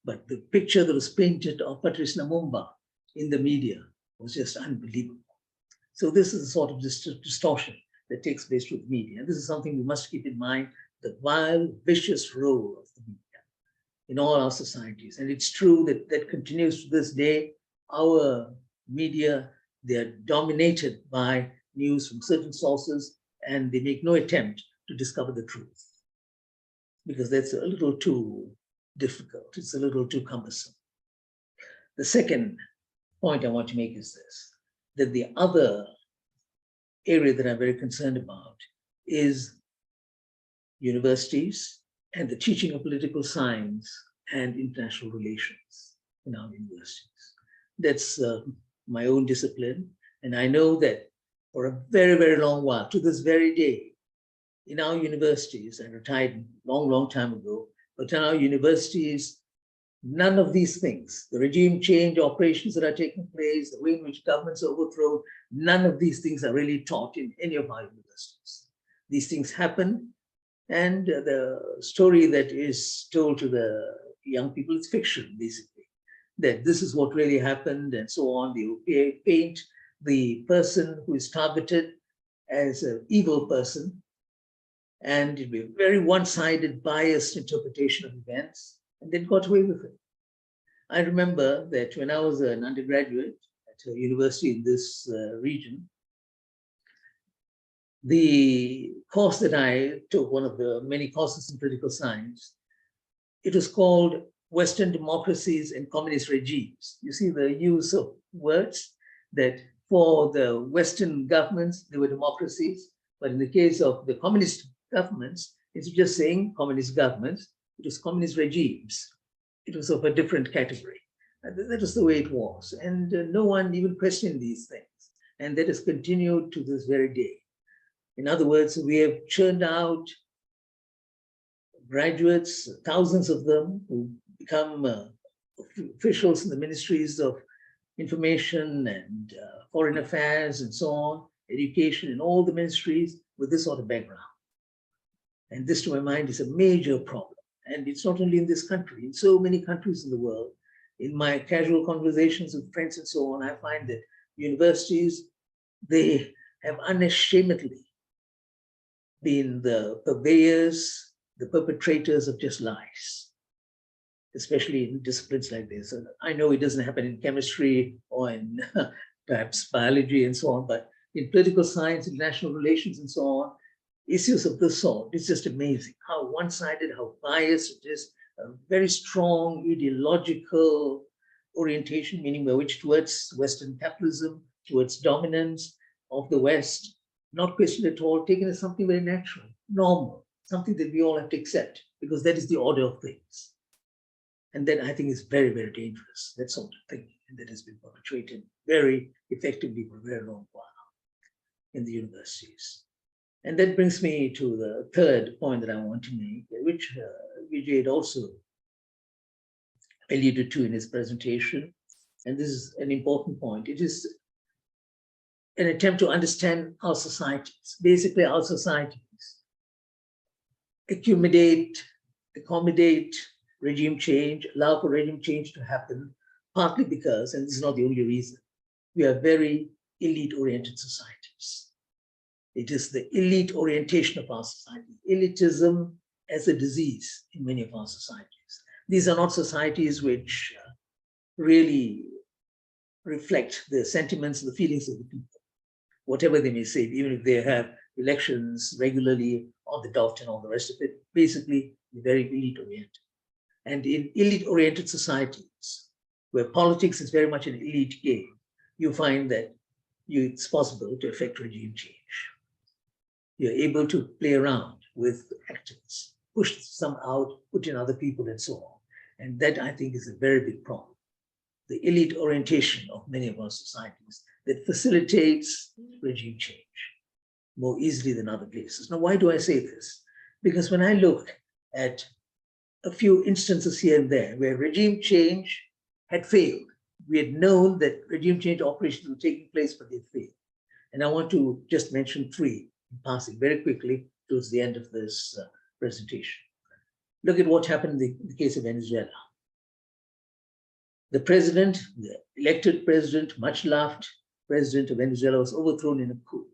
But the picture that was painted of Patrice Lumumba in the media was just unbelievable. So this is a sort of distortion that takes place with media. And this is something we must keep in mind, the vile, vicious role of the media in all our societies. And it's true that that continues to this day. Our media, they're dominated by news from certain sources, and they make no attempt to discover the truth because that's a little too difficult. It's a little too cumbersome. The second point I want to make is this, that the other area that I'm very concerned about is universities and the teaching of political science and international relations in our universities. That's my own discipline. And I know that for a very, very long while, to this very day, in our universities, I retired a long, long time ago, but in our universities, none of these things, the regime change operations that are taking place, the way in which governments are overthrown, none of these things are really taught in any of our universities. These things happen, and the story that is told to the young people is fiction, basically, that this is what really happened and so on. They will paint the person who is targeted as an evil person, and it'd be a very one-sided, biased interpretation of events, and they got away with it. I remember that when I was an undergraduate at a university in this region, the course that I took, one of the many courses in political science, it was called Western Democracies and Communist Regimes. You see the use of words that for the Western governments, they were democracies, but in the case of the communist governments, it's just saying communist governments, it was communist regimes. It was of a different category. That was the way it was. And no one even questioned these things. And that has continued to this very day. In other words, we have churned out graduates, thousands of them, who become officials in the ministries of information and foreign affairs and so on, education in all the ministries with this sort of background. And this, to my mind, is a major problem. And it's not only in this country, in so many countries in the world. In my casual conversations with friends and so on, I find that universities, they have unashamedly been the purveyors, the perpetrators of just lies, especially in disciplines like this. And I know it doesn't happen in chemistry or in perhaps biology and so on, but in political science, international relations and so on, issues of this sort, it's just amazing how one-sided, how biased it is, a very strong ideological orientation, meaning by which towards Western capitalism, towards dominance of the West, not questioned at all, taken as something very natural, normal, something that we all have to accept, because that is the order of things. And that I think is very, very dangerous, that sort of thinking, and that has been perpetrated very effectively for a very long while in the universities. And that brings me to the third point that I want to make, which Vijay had also alluded to in his presentation. And this is an important point. It is an attempt to understand our societies. Basically, our societies accommodate regime change, allow for regime change to happen, partly because, and this is not the only reason, we are very elite-oriented societies. It is the elite orientation of our society, elitism as a disease in many of our societies. These are not societies which really reflect the sentiments and the feelings of the people, whatever they may say, even if they have elections regularly on the dot and all the rest of it. Basically, they're very elite oriented. And in elite oriented societies, where politics is very much an elite game, you find that it's possible to effect regime change. You're able to play around with actors, push some out, put in other people, and so on. And that, I think, is a very big problem. The elite orientation of many of our societies that facilitates regime change more easily than other places. Now, why do I say this? Because when I look at a few instances here and there where regime change had failed, we had known that regime change operations were taking place, but they failed. And I want to just mention three in passing very quickly towards the end of this presentation. Look at what happened in the case of Venezuela. The president, the elected president, much loved president of Venezuela, was overthrown in a coup.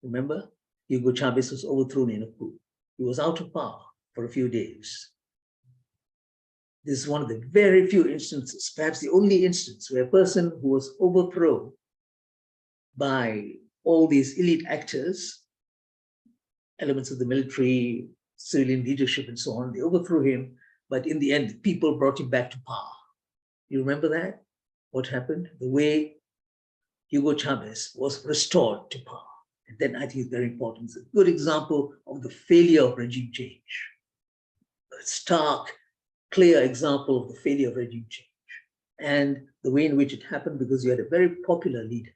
Remember, Hugo Chavez was overthrown in a coup. He was out of power for a few days. This is one of the very few instances, perhaps the only instance, where a person who was overthrown by all these elite actors, elements of the military, civilian leadership, and so on, they overthrew him, but in the end, the people brought him back to power. You remember that? What happened? The way Hugo Chavez was restored to power. And then I think it's very important. It's a good example of the failure of regime change. A stark, clear example of the failure of regime change and the way in which it happened, because you had a very popular leader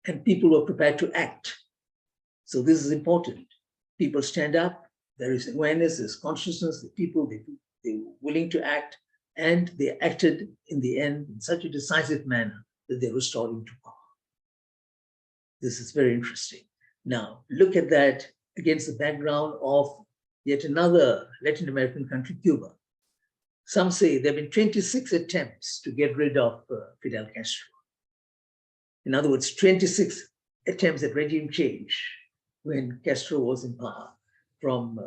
and people were prepared to act. So this is important. People stand up, there is awareness, there's consciousness, the people, they're willing to act, and they acted in the end in such a decisive manner that they restored him to power. This is very interesting. Now, look at that against the background of yet another Latin American country, Cuba. Some say there have been 26 attempts to get rid of Fidel Castro. In other words, 26 attempts at regime change when Castro was in power. from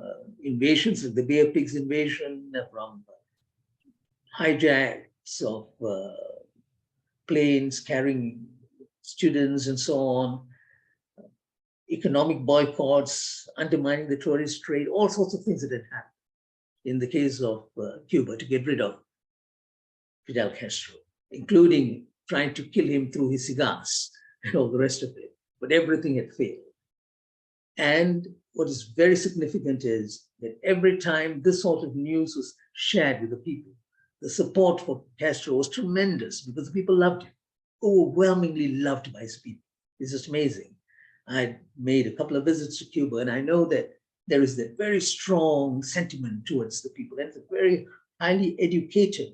invasions like the Bay of Pigs invasion, from hijacks of planes carrying students and so on, economic boycotts, undermining the tourist trade, all sorts of things that had happened in the case of Cuba to get rid of Fidel Castro, including trying to kill him through his cigars and all the rest of it. But everything had failed. And what is very significant is that every time this sort of news was shared with the people, the support for Castro was tremendous because the people loved him, overwhelmingly loved by his people. It's just amazing. I made a couple of visits to Cuba, and I know that there is that very strong sentiment towards the people. And it's a very highly educated,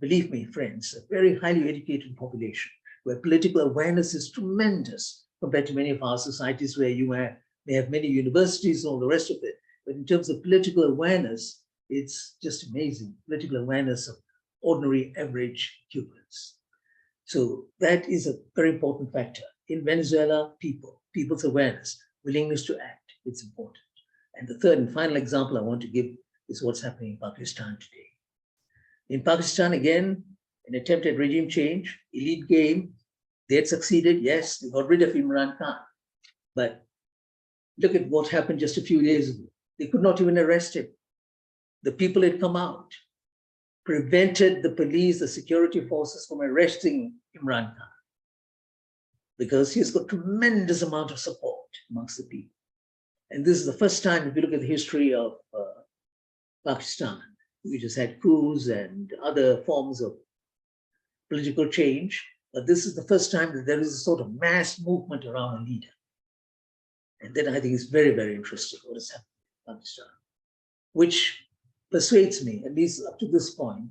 believe me, friends, a very highly educated population where political awareness is tremendous compared to many of our societies where you may have many universities and all the rest of it. But in terms of political awareness, it's just amazing, political awareness of ordinary, average Cubans. So that is a very important factor. In Venezuela, people's awareness, willingness to act, it's important. And the third and final example I want to give is what's happening in Pakistan today. In Pakistan, again, an attempt at regime change, elite game. They had succeeded, yes, they got rid of Imran Khan. But look at what happened just a few days ago. They could not even arrest him. The people had come out, prevented the police, the security forces from arresting Imran Khan because he's got tremendous amount of support amongst the people. And this is the first time, if you look at the history of Pakistan, we just had coups and other forms of political change, but this is the first time that there is a sort of mass movement around a leader. And then I think it's very, very interesting what has happened in Pakistan, which persuades me, at least up to this point,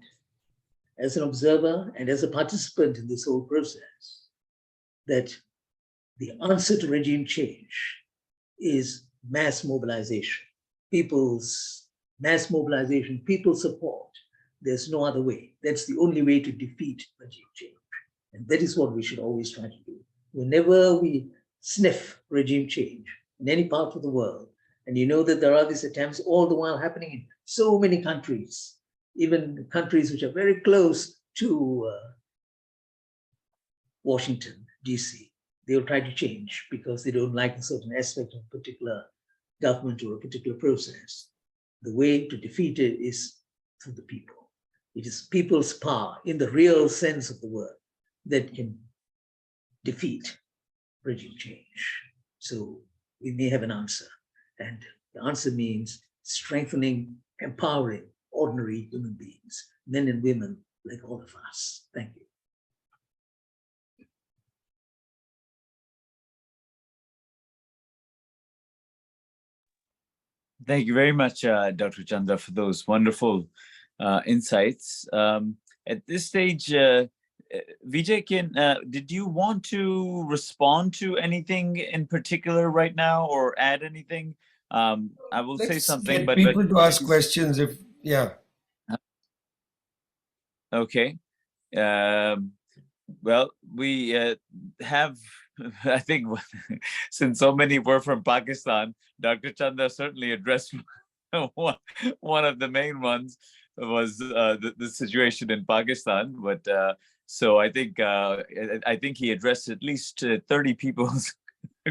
as an observer and as a participant in this whole process, that the answer to regime change is mass mobilization, people's mass mobilization, people's support. There's no other way. That's the only way to defeat regime change. And that is what we should always try to do. Whenever we sniff regime change in any part of the world, and you know that there are these attempts all the while happening in so many countries, even countries which are very close to Washington, DC, they will try to change because they don't like a certain aspect of a particular government or a particular process. The way to defeat it is through the people. It is people's power in the real sense of the word that can defeat regime change. So we may have an answer, and the answer means strengthening, empowering ordinary human beings, men and women like all of us. Thank you. Thank you very much, Dr. Chandra, for those wonderful insights. At this stage, Vijay, did you want to respond to anything in particular right now or add anything? I will say something, but people to ask questions if, yeah. Okay. Well, we have, I think, since so many were from Pakistan, Dr. Chandra certainly addressed one of the main ones was the situation in Pakistan. But so I think he addressed at least 30 people's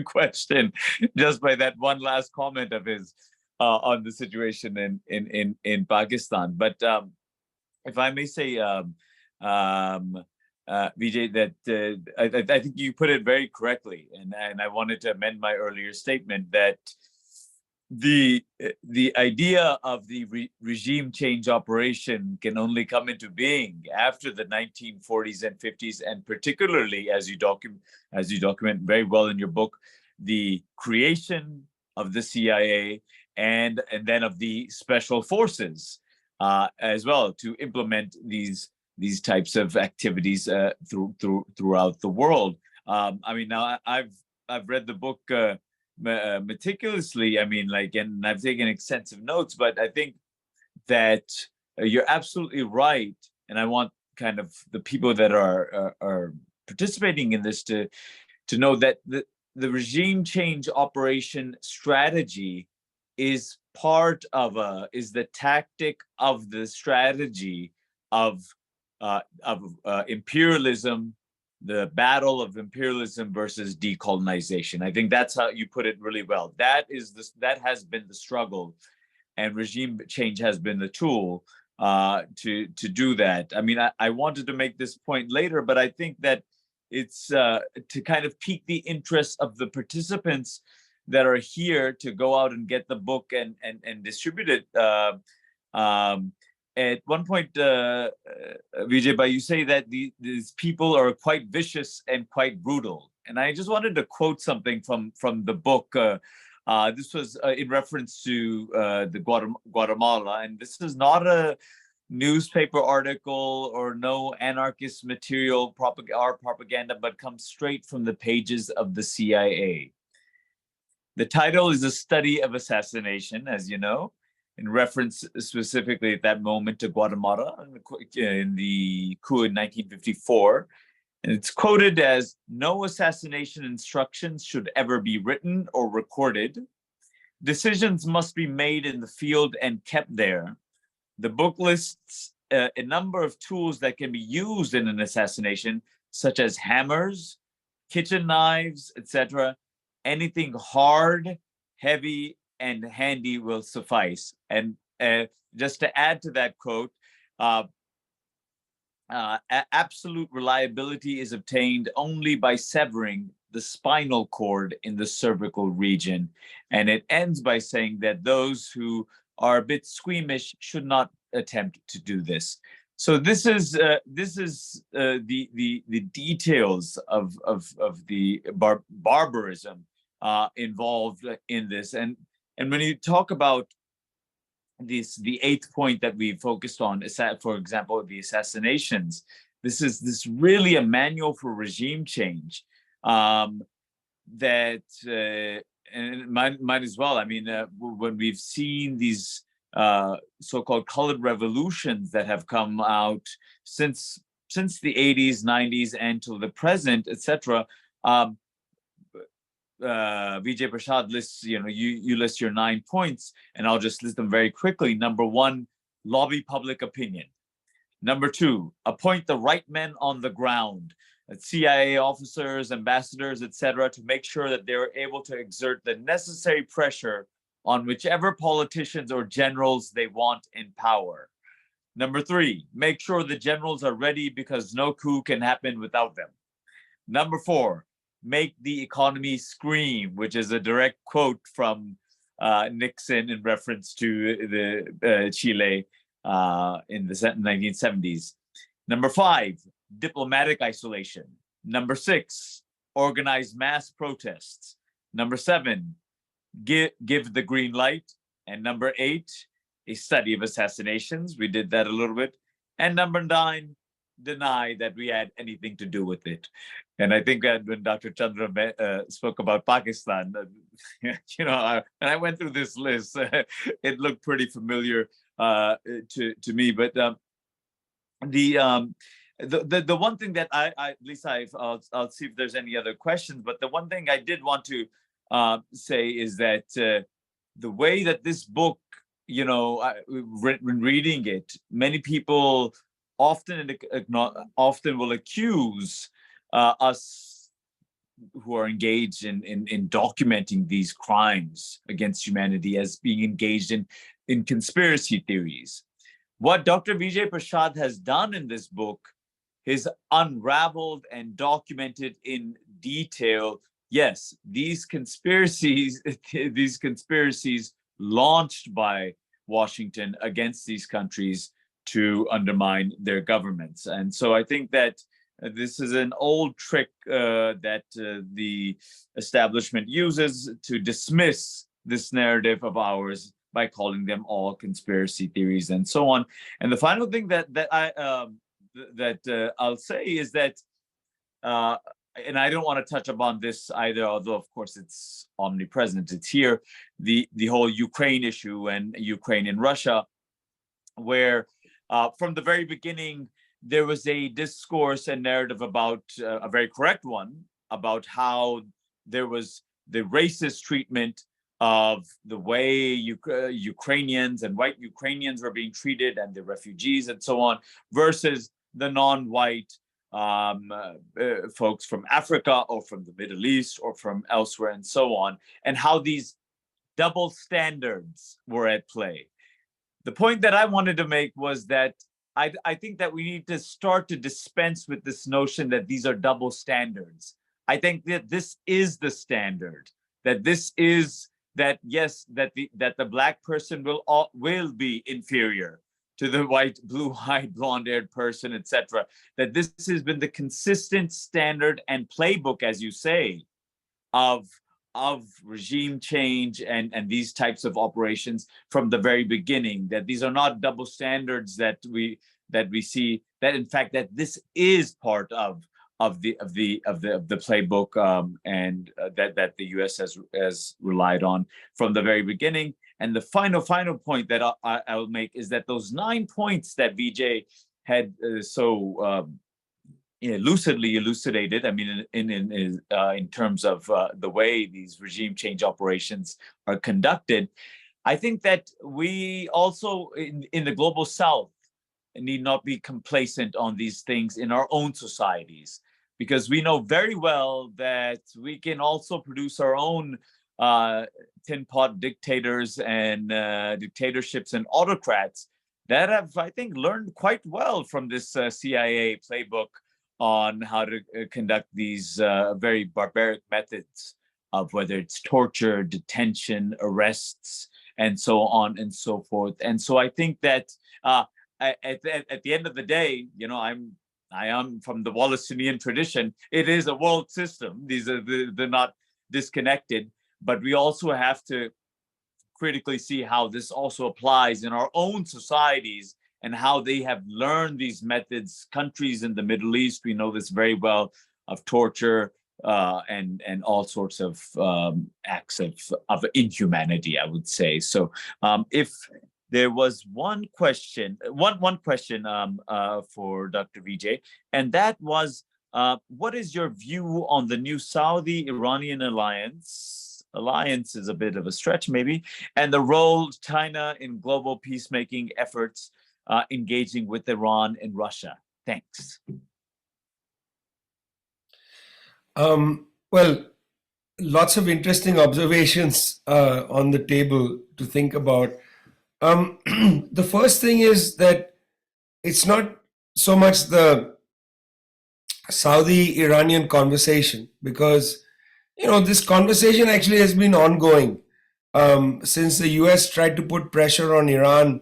question just by that one last comment of his on the situation in Pakistan. But if I may say, Vijay, that I think you put it very correctly, and I wanted to amend my earlier statement that the idea of the regime change operation can only come into being after the 1940s and 50s, and particularly as you document very well in your book, the creation of the CIA and then of the special forces as well to implement these types of activities throughout the world. I mean, now I've read the book meticulously. I mean, and I've taken extensive notes, but I think that you're absolutely right. And I want kind of the people that are participating in this to know that the regime change operation strategy is part of is the tactic of the strategy of imperialism, the battle of imperialism versus decolonization. I think that's how you put it really well. That has been the struggle, and regime change has been the tool to do that. I mean, I wanted to make this point later, but I think that it's to kind of pique the interest of the participants that are here to go out and get the book and distribute it. At one point, Vijay, you say that these people are quite vicious and quite brutal. And I just wanted to quote something from the book. This was in reference to the Guatemala, and this is not a newspaper article or no anarchist material propaganda, but comes straight from the pages of the CIA. The title is A Study of Assassination, as you know, in reference specifically at that moment to Guatemala in the coup in 1954. And it's quoted as, "No assassination instructions should ever be written or recorded. Decisions must be made in the field and kept there. The book lists a number of tools that can be used in an assassination, such as hammers, kitchen knives, etc. Anything hard, heavy, and handy will suffice." And just to add to that quote, absolute reliability is obtained only by severing the spinal cord in the cervical region. And it ends by saying that those who are a bit squeamish should not attempt to do this. So this is the details of the barbarism involved in this. And when you talk about the eighth point that we focused on, for example, the assassinations, this is really a manual for regime change that and might as well. I mean, when we've seen these so-called colored revolutions that have come out since the 80s, 90s, and till the present, etc. Vijay Prashad lists, you list your 9 points, and I'll just list them very quickly. Number 1, lobby public opinion. Number 2, appoint the right men on the ground, CIA officers, ambassadors, etc., to make sure that they're able to exert the necessary pressure on whichever politicians or generals they want in power. Number 3, make sure the generals are ready because no coup can happen without them. Number 4, make the economy scream, which is a direct quote from Nixon in reference to the Chile in the 1970s. Number 5, diplomatic isolation. Number 6, organize mass protests. Number 7, give the green light. And number 8, a study of assassinations. We did that a little bit. And number 9, deny that we had anything to do with it. And I think that when Dr. Chandra spoke about Pakistan, when I went through this list, it looked pretty familiar to me. But the one thing that I'll see if there's any other questions. But the one thing I did want to say is that the way that this book, when reading it, many people often will accuse us who are engaged in documenting these crimes against humanity as being engaged in conspiracy theories. What Dr. Vijay Prashad has done in this book is unraveled and documented in detail. Yes, these conspiracies launched by Washington against these countries to undermine their governments. And so I think that this is an old trick that the establishment uses to dismiss this narrative of ours by calling them all conspiracy theories and so on. And the final thing that I'll say is that, and I don't want to touch upon this either, although of course it's omnipresent, it's here, the whole Ukraine issue and Ukraine and Russia, where from the very beginning, there was a discourse and narrative about, a very correct one, about how there was the racist treatment of the way Ukrainians and white Ukrainians were being treated and the refugees and so on, versus the non-white folks from Africa or from the Middle East or from elsewhere and so on, and how these double standards were at play. The point that I wanted to make was that I think that we need to start to dispense with this notion that these are double standards. I think that this is the standard, that this is that, yes, that the Black person will be inferior to the white, blue-eyed, blonde-haired person, etc. That this has been the consistent standard and playbook, as you say, of regime change and these types of operations from the very beginning. That these are not double standards that we see. That in fact that this is part of the playbook and that the U.S. has relied on from the very beginning. And the final point that I'll make is that those 9 points that Vijay had lucidly elucidated, I mean, in terms of the way these regime change operations are conducted, I think that we also in the global South need not be complacent on these things in our own societies, because we know very well that we can also produce our own tin pot dictators and dictatorships and autocrats that have, I think, learned quite well from this CIA playbook on how to conduct these very barbaric methods of whether it's torture, detention, arrests, and so on and so forth. And so I think that at the end of the day, you know, I am from the Wallacinian tradition. It is a world system. They're not disconnected, but we also have to critically see how this also applies in our own societies and how they have learned these methods. Countries in the Middle East, we know this very well, of torture and all sorts of acts of inhumanity, I would say. So if there was one question for Dr. Vijay, and that was, what is your view on the new Saudi-Iranian alliance? Alliance is a bit of a stretch, maybe, and the role of China in global peacemaking efforts, engaging with Iran and Russia? Thanks. Well, lots of interesting observations on the table to think about. The first thing is that it's not so much the Saudi-Iranian conversation, because, you know, this conversation actually has been ongoing since the US tried to put pressure on Iran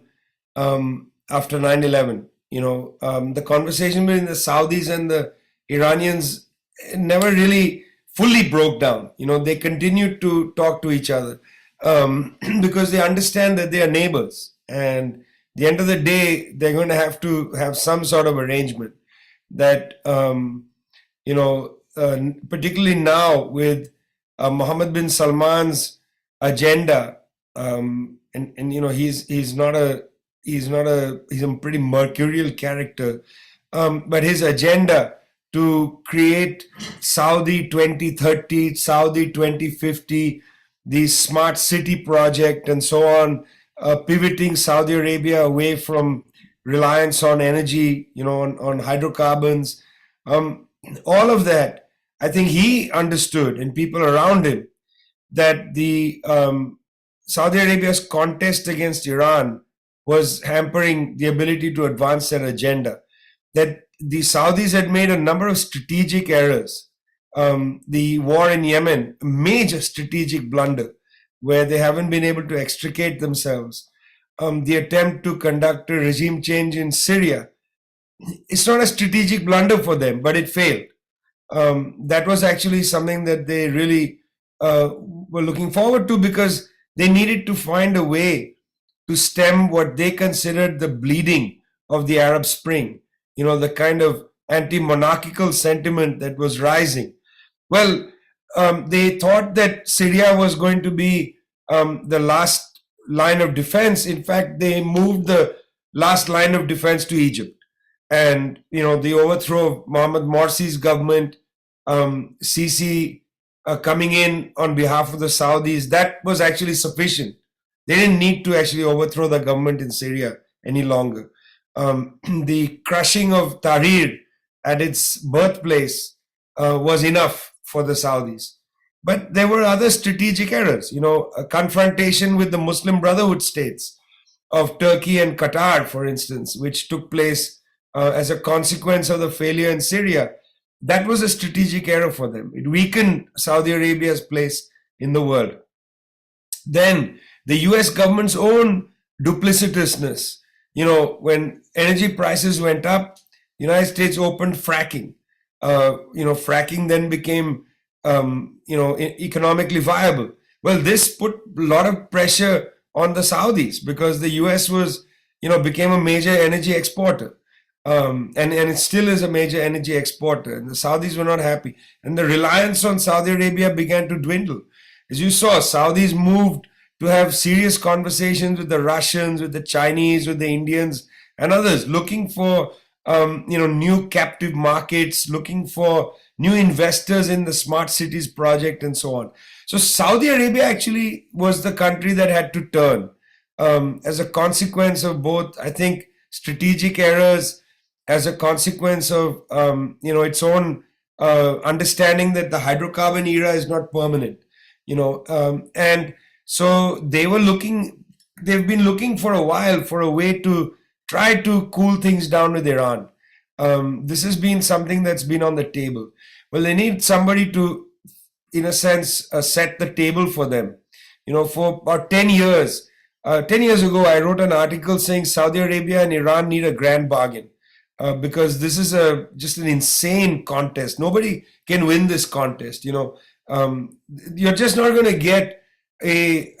after 9/11. You know, the conversation between the Saudis and the Iranians never really fully broke down. You know, they continued to talk to each other because they understand that they are neighbors, and at the end of the day, they're going to have some sort of arrangement that, you know, particularly now with Mohammed bin Salman's agenda, and you know, he's a pretty mercurial character, but his agenda to create Saudi 2030, Saudi 2050, the smart city project and so on, pivoting Saudi Arabia away from reliance on energy, you know, on hydrocarbons, all of that. I think he understood, and people around him, that the Saudi Arabia's contest against Iran was hampering the ability to advance their agenda, that the Saudis had made a number of strategic errors. The war in Yemen, a major strategic blunder, where they haven't been able to extricate themselves. The attempt to conduct a regime change in Syria, it's not a strategic blunder for them, but it failed. That was actually something that they really were looking forward to, because they needed to find a way to stem what they considered the bleeding of the Arab Spring, you know, the kind of anti-monarchical sentiment that was rising. Well, they thought that Syria was going to be the last line of defense. In fact, they moved the last line of defense to Egypt. And, you know, the overthrow of Mohamed Morsi's government, Sisi coming in on behalf of the Saudis, that was actually sufficient. They didn't need to actually overthrow the government in Syria any longer. The crushing of Tahrir at its birthplace was enough for the Saudis. But there were other strategic errors, a confrontation with the Muslim Brotherhood states of Turkey and Qatar, for instance, which took place as a consequence of the failure in Syria. That was a strategic error for them. It weakened Saudi Arabia's place in the world. Then the US government's own duplicitousness. When energy prices went up, the United States opened fracking. Fracking then became, economically viable. Well, this put a lot of pressure on the Saudis because the US was, became a major energy exporter. And it still is a major energy exporter. And the Saudis were not happy. And the reliance on Saudi Arabia began to dwindle. As you saw, Saudis moved to have serious conversations with the Russians, with the Chinese, with the Indians and others, looking for new captive markets, looking for new investors in the smart cities project and so on. So Saudi Arabia actually was the country that had to turn as a consequence of both, I think, strategic errors, as a consequence of its own understanding that the hydrocarbon era is not permanent, and so they've been looking for a while for a way to try to cool things down with Iran. This has been something that's been on the table. Well, they need somebody to, in a sense, set the table for them. For about 10 years, 10 years ago, I wrote an article saying Saudi Arabia and Iran need a grand bargain because this is just an insane contest. Nobody can win this contest. You're just not going to get a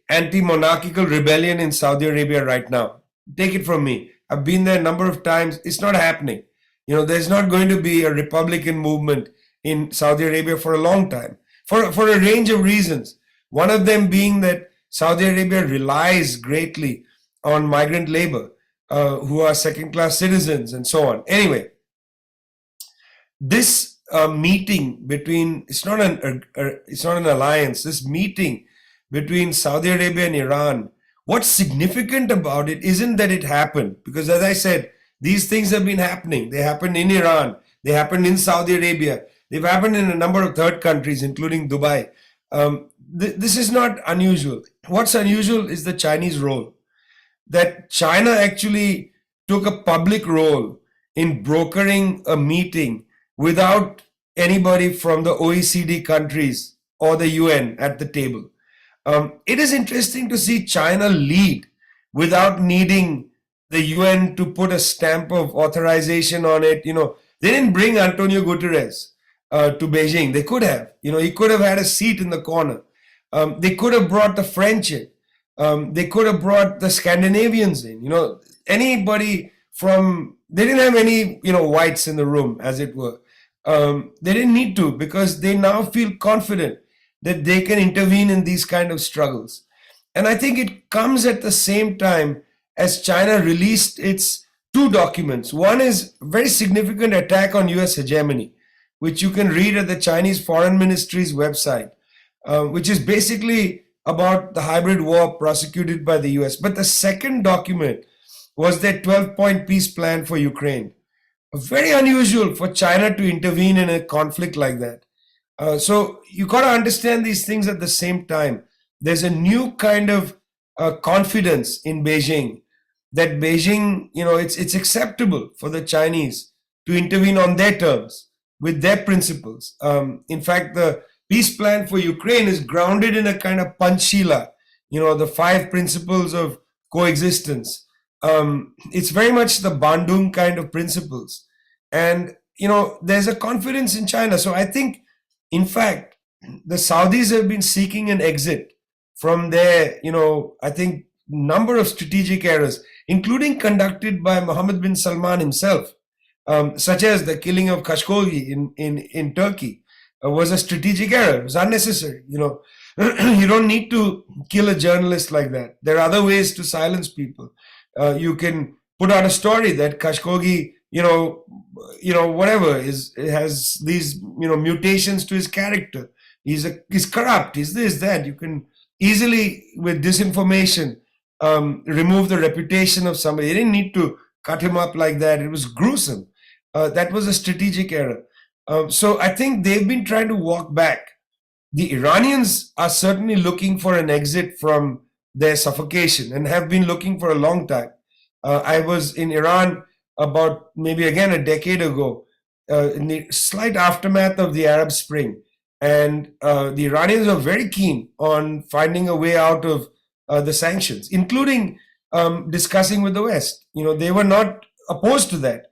anti-monarchical rebellion in Saudi Arabia right now. Take it from me. I've been there a number of times. It's not happening. There's not going to be a Republican movement in Saudi Arabia for a long time for a range of reasons. One of them being that Saudi Arabia relies greatly on migrant labor who are second-class citizens and so on. Anyway, this meeting between, it's not an alliance, this meeting between Saudi Arabia and Iran, what's significant about it isn't that it happened, because as I said, these things have been happening. They happened in Iran, they happened in Saudi Arabia, they've happened in a number of third countries, including Dubai. This is not unusual. What's unusual is the Chinese role. That China actually took a public role in brokering a meeting without anybody from the OECD countries or the UN at the table. It is interesting to see China lead without needing the UN to put a stamp of authorization on it. They didn't bring Antonio Guterres to Beijing. They could have. He could have had a seat in the corner. They could have brought the French in. They could have brought the Scandinavians in. Anybody from, they didn't have any, whites in the room, as it were. They didn't need to, because they now feel confident that they can intervene in these kind of struggles. And I think it comes at the same time as China released its two documents. One is a very significant attack on US hegemony, which you can read at the Chinese Foreign Ministry's website, which is basically about the hybrid war prosecuted by the US. But the second document was their 12-point peace plan for Ukraine. Very unusual for China to intervene in a conflict like that. So you got to understand these things at the same time. There's a new kind of confidence in Beijing that Beijing, it's acceptable for the Chinese to intervene on their terms with their principles. In fact, the peace plan for Ukraine is grounded in a kind of Panchshila, the 5 principles of coexistence. It's very much the Bandung kind of principles. And, there's a confidence in China. So I think, in fact, the Saudis have been seeking an exit from their, I think, number of strategic errors, including conducted by Mohammed bin Salman himself, such as the killing of Khashoggi in Turkey. Was a strategic error. It was unnecessary. You don't need to kill a journalist like that. There are other ways to silence people. You can put out a story that Khashoggi, whatever has these, mutations to his character. He's corrupt. He's this, that. You can easily, with disinformation, remove the reputation of somebody. They didn't need to cut him up like that. It was gruesome. That was a strategic error. So I think they've been trying to walk back. The Iranians are certainly looking for an exit from their suffocation and have been looking for a long time. I was in Iran about maybe again a decade ago, in the slight aftermath of the Arab Spring. And the Iranians are very keen on finding a way out of the sanctions, including discussing with the West. They were not opposed to that.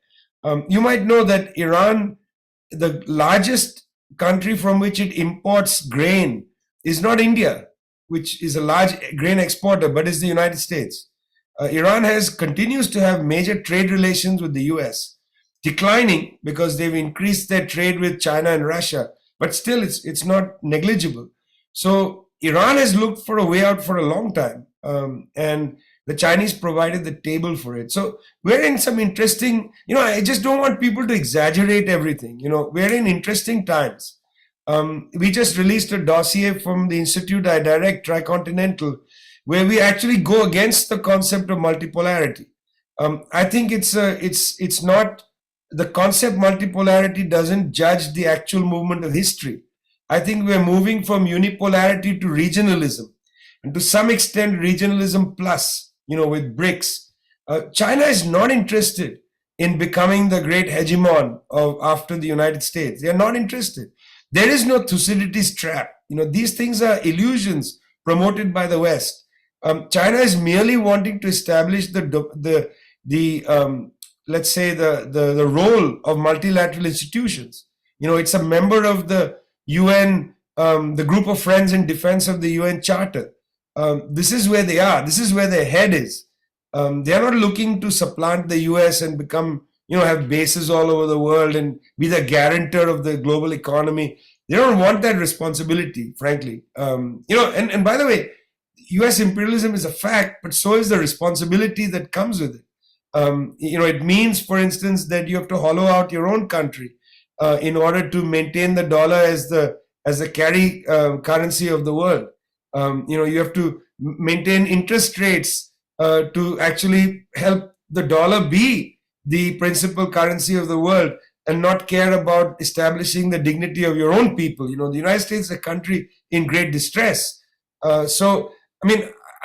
You might know that Iran, the largest country from which it imports grain, is not India, which is a large grain exporter, but is the United States. Iran continues to have major trade relations with the US, declining because they've increased their trade with China and Russia, but still it's not negligible. So Iran has looked for a way out for a long time, and the Chinese provided the table for it. So we're in some interesting, I just don't want people to exaggerate everything. We're in interesting times. We just released a dossier from the institute I direct, Tricontinental, where we actually go against the concept of multipolarity. I think it's not, the concept multipolarity doesn't judge the actual movement of history. I think we're moving from unipolarity to regionalism, and to some extent regionalism plus, with BRICS. China is not interested in becoming the great hegemon after the United States. They're not interested. There is no Thucydides trap. These things are illusions promoted by the West. China is merely wanting to establish let's say the role of multilateral institutions. It's a member of the UN, the Group of Friends in Defense of the UN Charter. This is where they are. This is where their head is. They are not looking to supplant the US and become, have bases all over the world and be the guarantor of the global economy. They don't want that responsibility, frankly. And by the way, US imperialism is a fact, but so is the responsibility that comes with it. It means, for instance, that you have to hollow out your own country in order to maintain the dollar as the carry currency of the world. You have to maintain interest rates to actually help the dollar be the principal currency of the world and not care about establishing the dignity of your own people. The United States is a country in great distress. I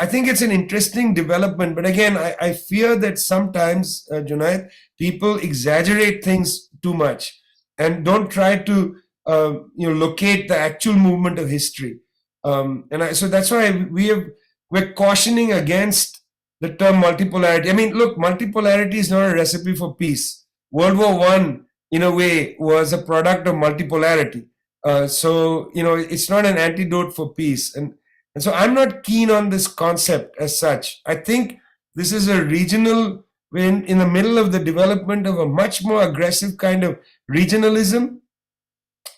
think it's an interesting development, but again, I fear that sometimes, Junaid, people exaggerate things too much and don't try to, locate the actual movement of history. So that's why we're cautioning against the term multipolarity. Look, multipolarity is not a recipe for peace. World War I, in a way, was a product of multipolarity. It's not an antidote for peace. And so I'm not keen on this concept as such. I think this is a regional, in the middle of the development of a much more aggressive kind of regionalism.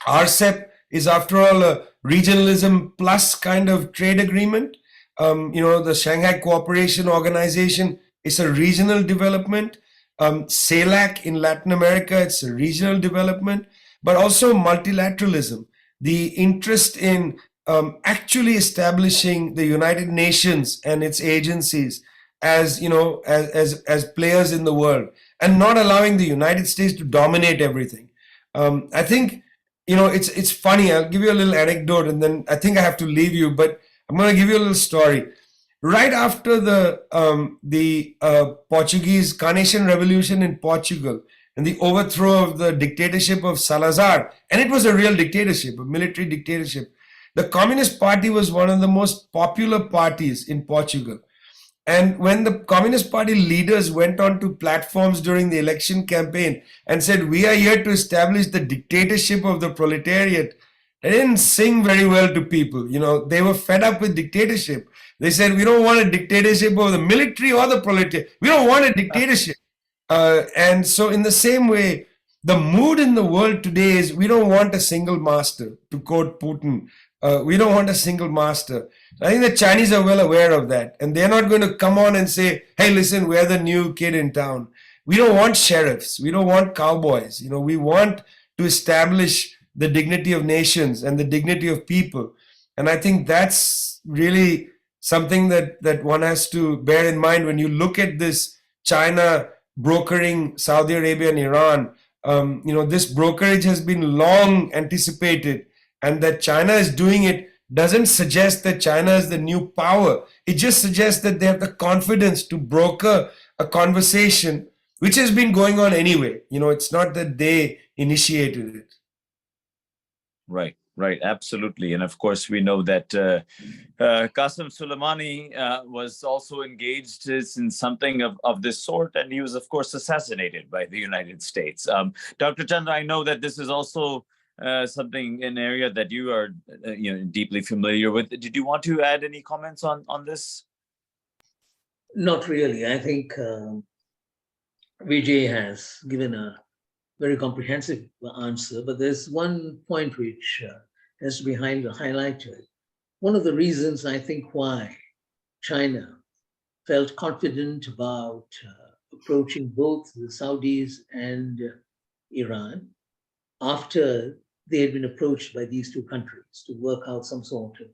RCEP is, after all, a regionalism plus kind of trade agreement. The Shanghai Cooperation Organization is a regional development. CELAC in Latin America, it's a regional development, but also multilateralism. The interest in actually establishing the United Nations and its agencies as players in the world, and not allowing the United States to dominate everything. I think it's funny. I'll give you a little anecdote, and then I think I have to leave you. But I'm going to give you a little story. Right after the Portuguese Carnation Revolution in Portugal and the overthrow of the dictatorship of Salazar, and it was a real dictatorship, a military dictatorship. The Communist Party was one of the most popular parties in Portugal. And when the Communist Party leaders went on to platforms during the election campaign and said, we are here to establish the dictatorship of the proletariat, they didn't sing very well to people. They were fed up with dictatorship. They said, we don't want a dictatorship of the military or the proletariat. We don't want a dictatorship. And so in the same way, the mood in the world today is, we don't want a single master, to quote Putin. We don't want a single master. I think the Chinese are well aware of that. And they're not going to come on and say, hey, listen, we're the new kid in town. we don't want sheriffs. We don't want cowboys. We want to establish the dignity of nations and the dignity of people. And I think that's really something that one has to bear in mind when you look at this China brokering Saudi Arabia and Iran. This brokerage has been long anticipated, and that China is doing it doesn't suggest that China is the new power. It just suggests that they have the confidence to broker a conversation which has been going on anyway. It's not that they initiated it. Right, absolutely. And of course, we know that Qasem Soleimani was also engaged in something of this sort, and he was, of course, assassinated by the United States. Dr. Chandra, I know that this is also an area that you are deeply familiar with. Did you want to add any comments on this? Not really. I think Vijay has given a very comprehensive answer, but there's one point which has to be highlighted. One of the reasons I think why China felt confident about approaching both the Saudis and Iran after they had been approached by these two countries to work out some sort of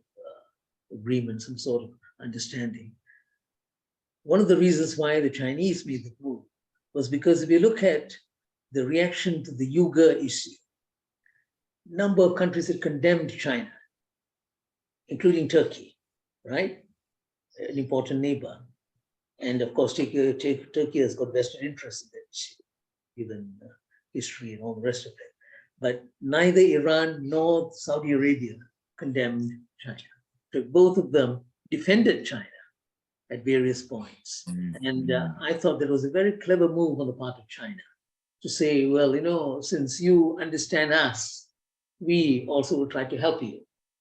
agreement, some sort of understanding. One of the reasons why the Chinese made the move was because if you look at the reaction to the Uyghur issue, a number of countries had condemned China, including Turkey, right? An important neighbor. And of course, Turkey has got vested interest in that issue, given history and all the rest of it. But neither Iran nor Saudi Arabia condemned China. So both of them defended China at various points. And I thought that was a very clever move on the part of China to say, well, since you understand us, we also will try to help you.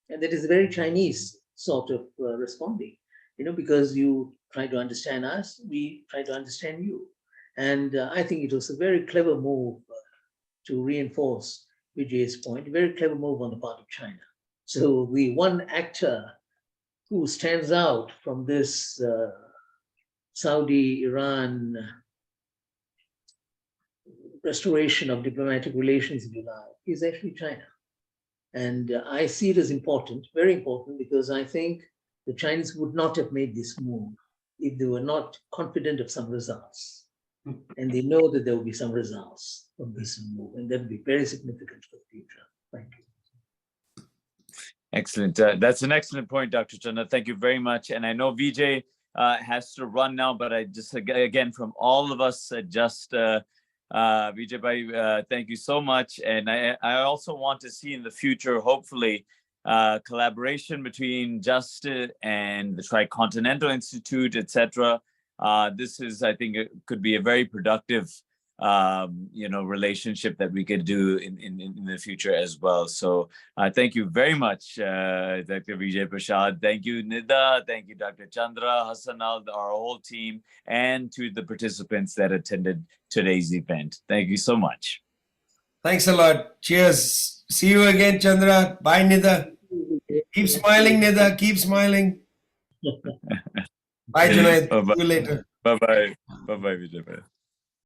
And that is a very Chinese sort of responding, because you try to understand us, we try to understand you. And I think it was a very clever move to reinforce Vijay's point, a very clever move on the part of China. So the one actor who stands out from this Saudi-Iran restoration of diplomatic relations, if you like, is actually China. And I see it as important, very important, because I think the Chinese would not have made this move if they were not confident of some results. And they know that there will be some results from this move, and that will be very significant for the future. Thank you. Excellent. That's an excellent point, Dr. Chandra. Thank you very much. And I know Vijay has to run now, but I just, again, from all of us, Vijay Bhai, thank you so much. And I also want to see in the future, hopefully, collaboration between Just and the Tricontinental Institute, etc. This is, I think, it could be a very productive, relationship that we could do in the future as well. So thank you very much, Dr. Vijay Prashad. Thank you, Nida. Thank you, Dr. Chandra, Hassanal, our whole team, and to the participants that attended today's event. Thank you so much. Thanks a lot. Cheers. See you again, Chandra. Bye, Nida. Keep smiling, Nida. Keep smiling. Bye, Junaid. See you later. Bye-bye. Bye-bye, Vijay.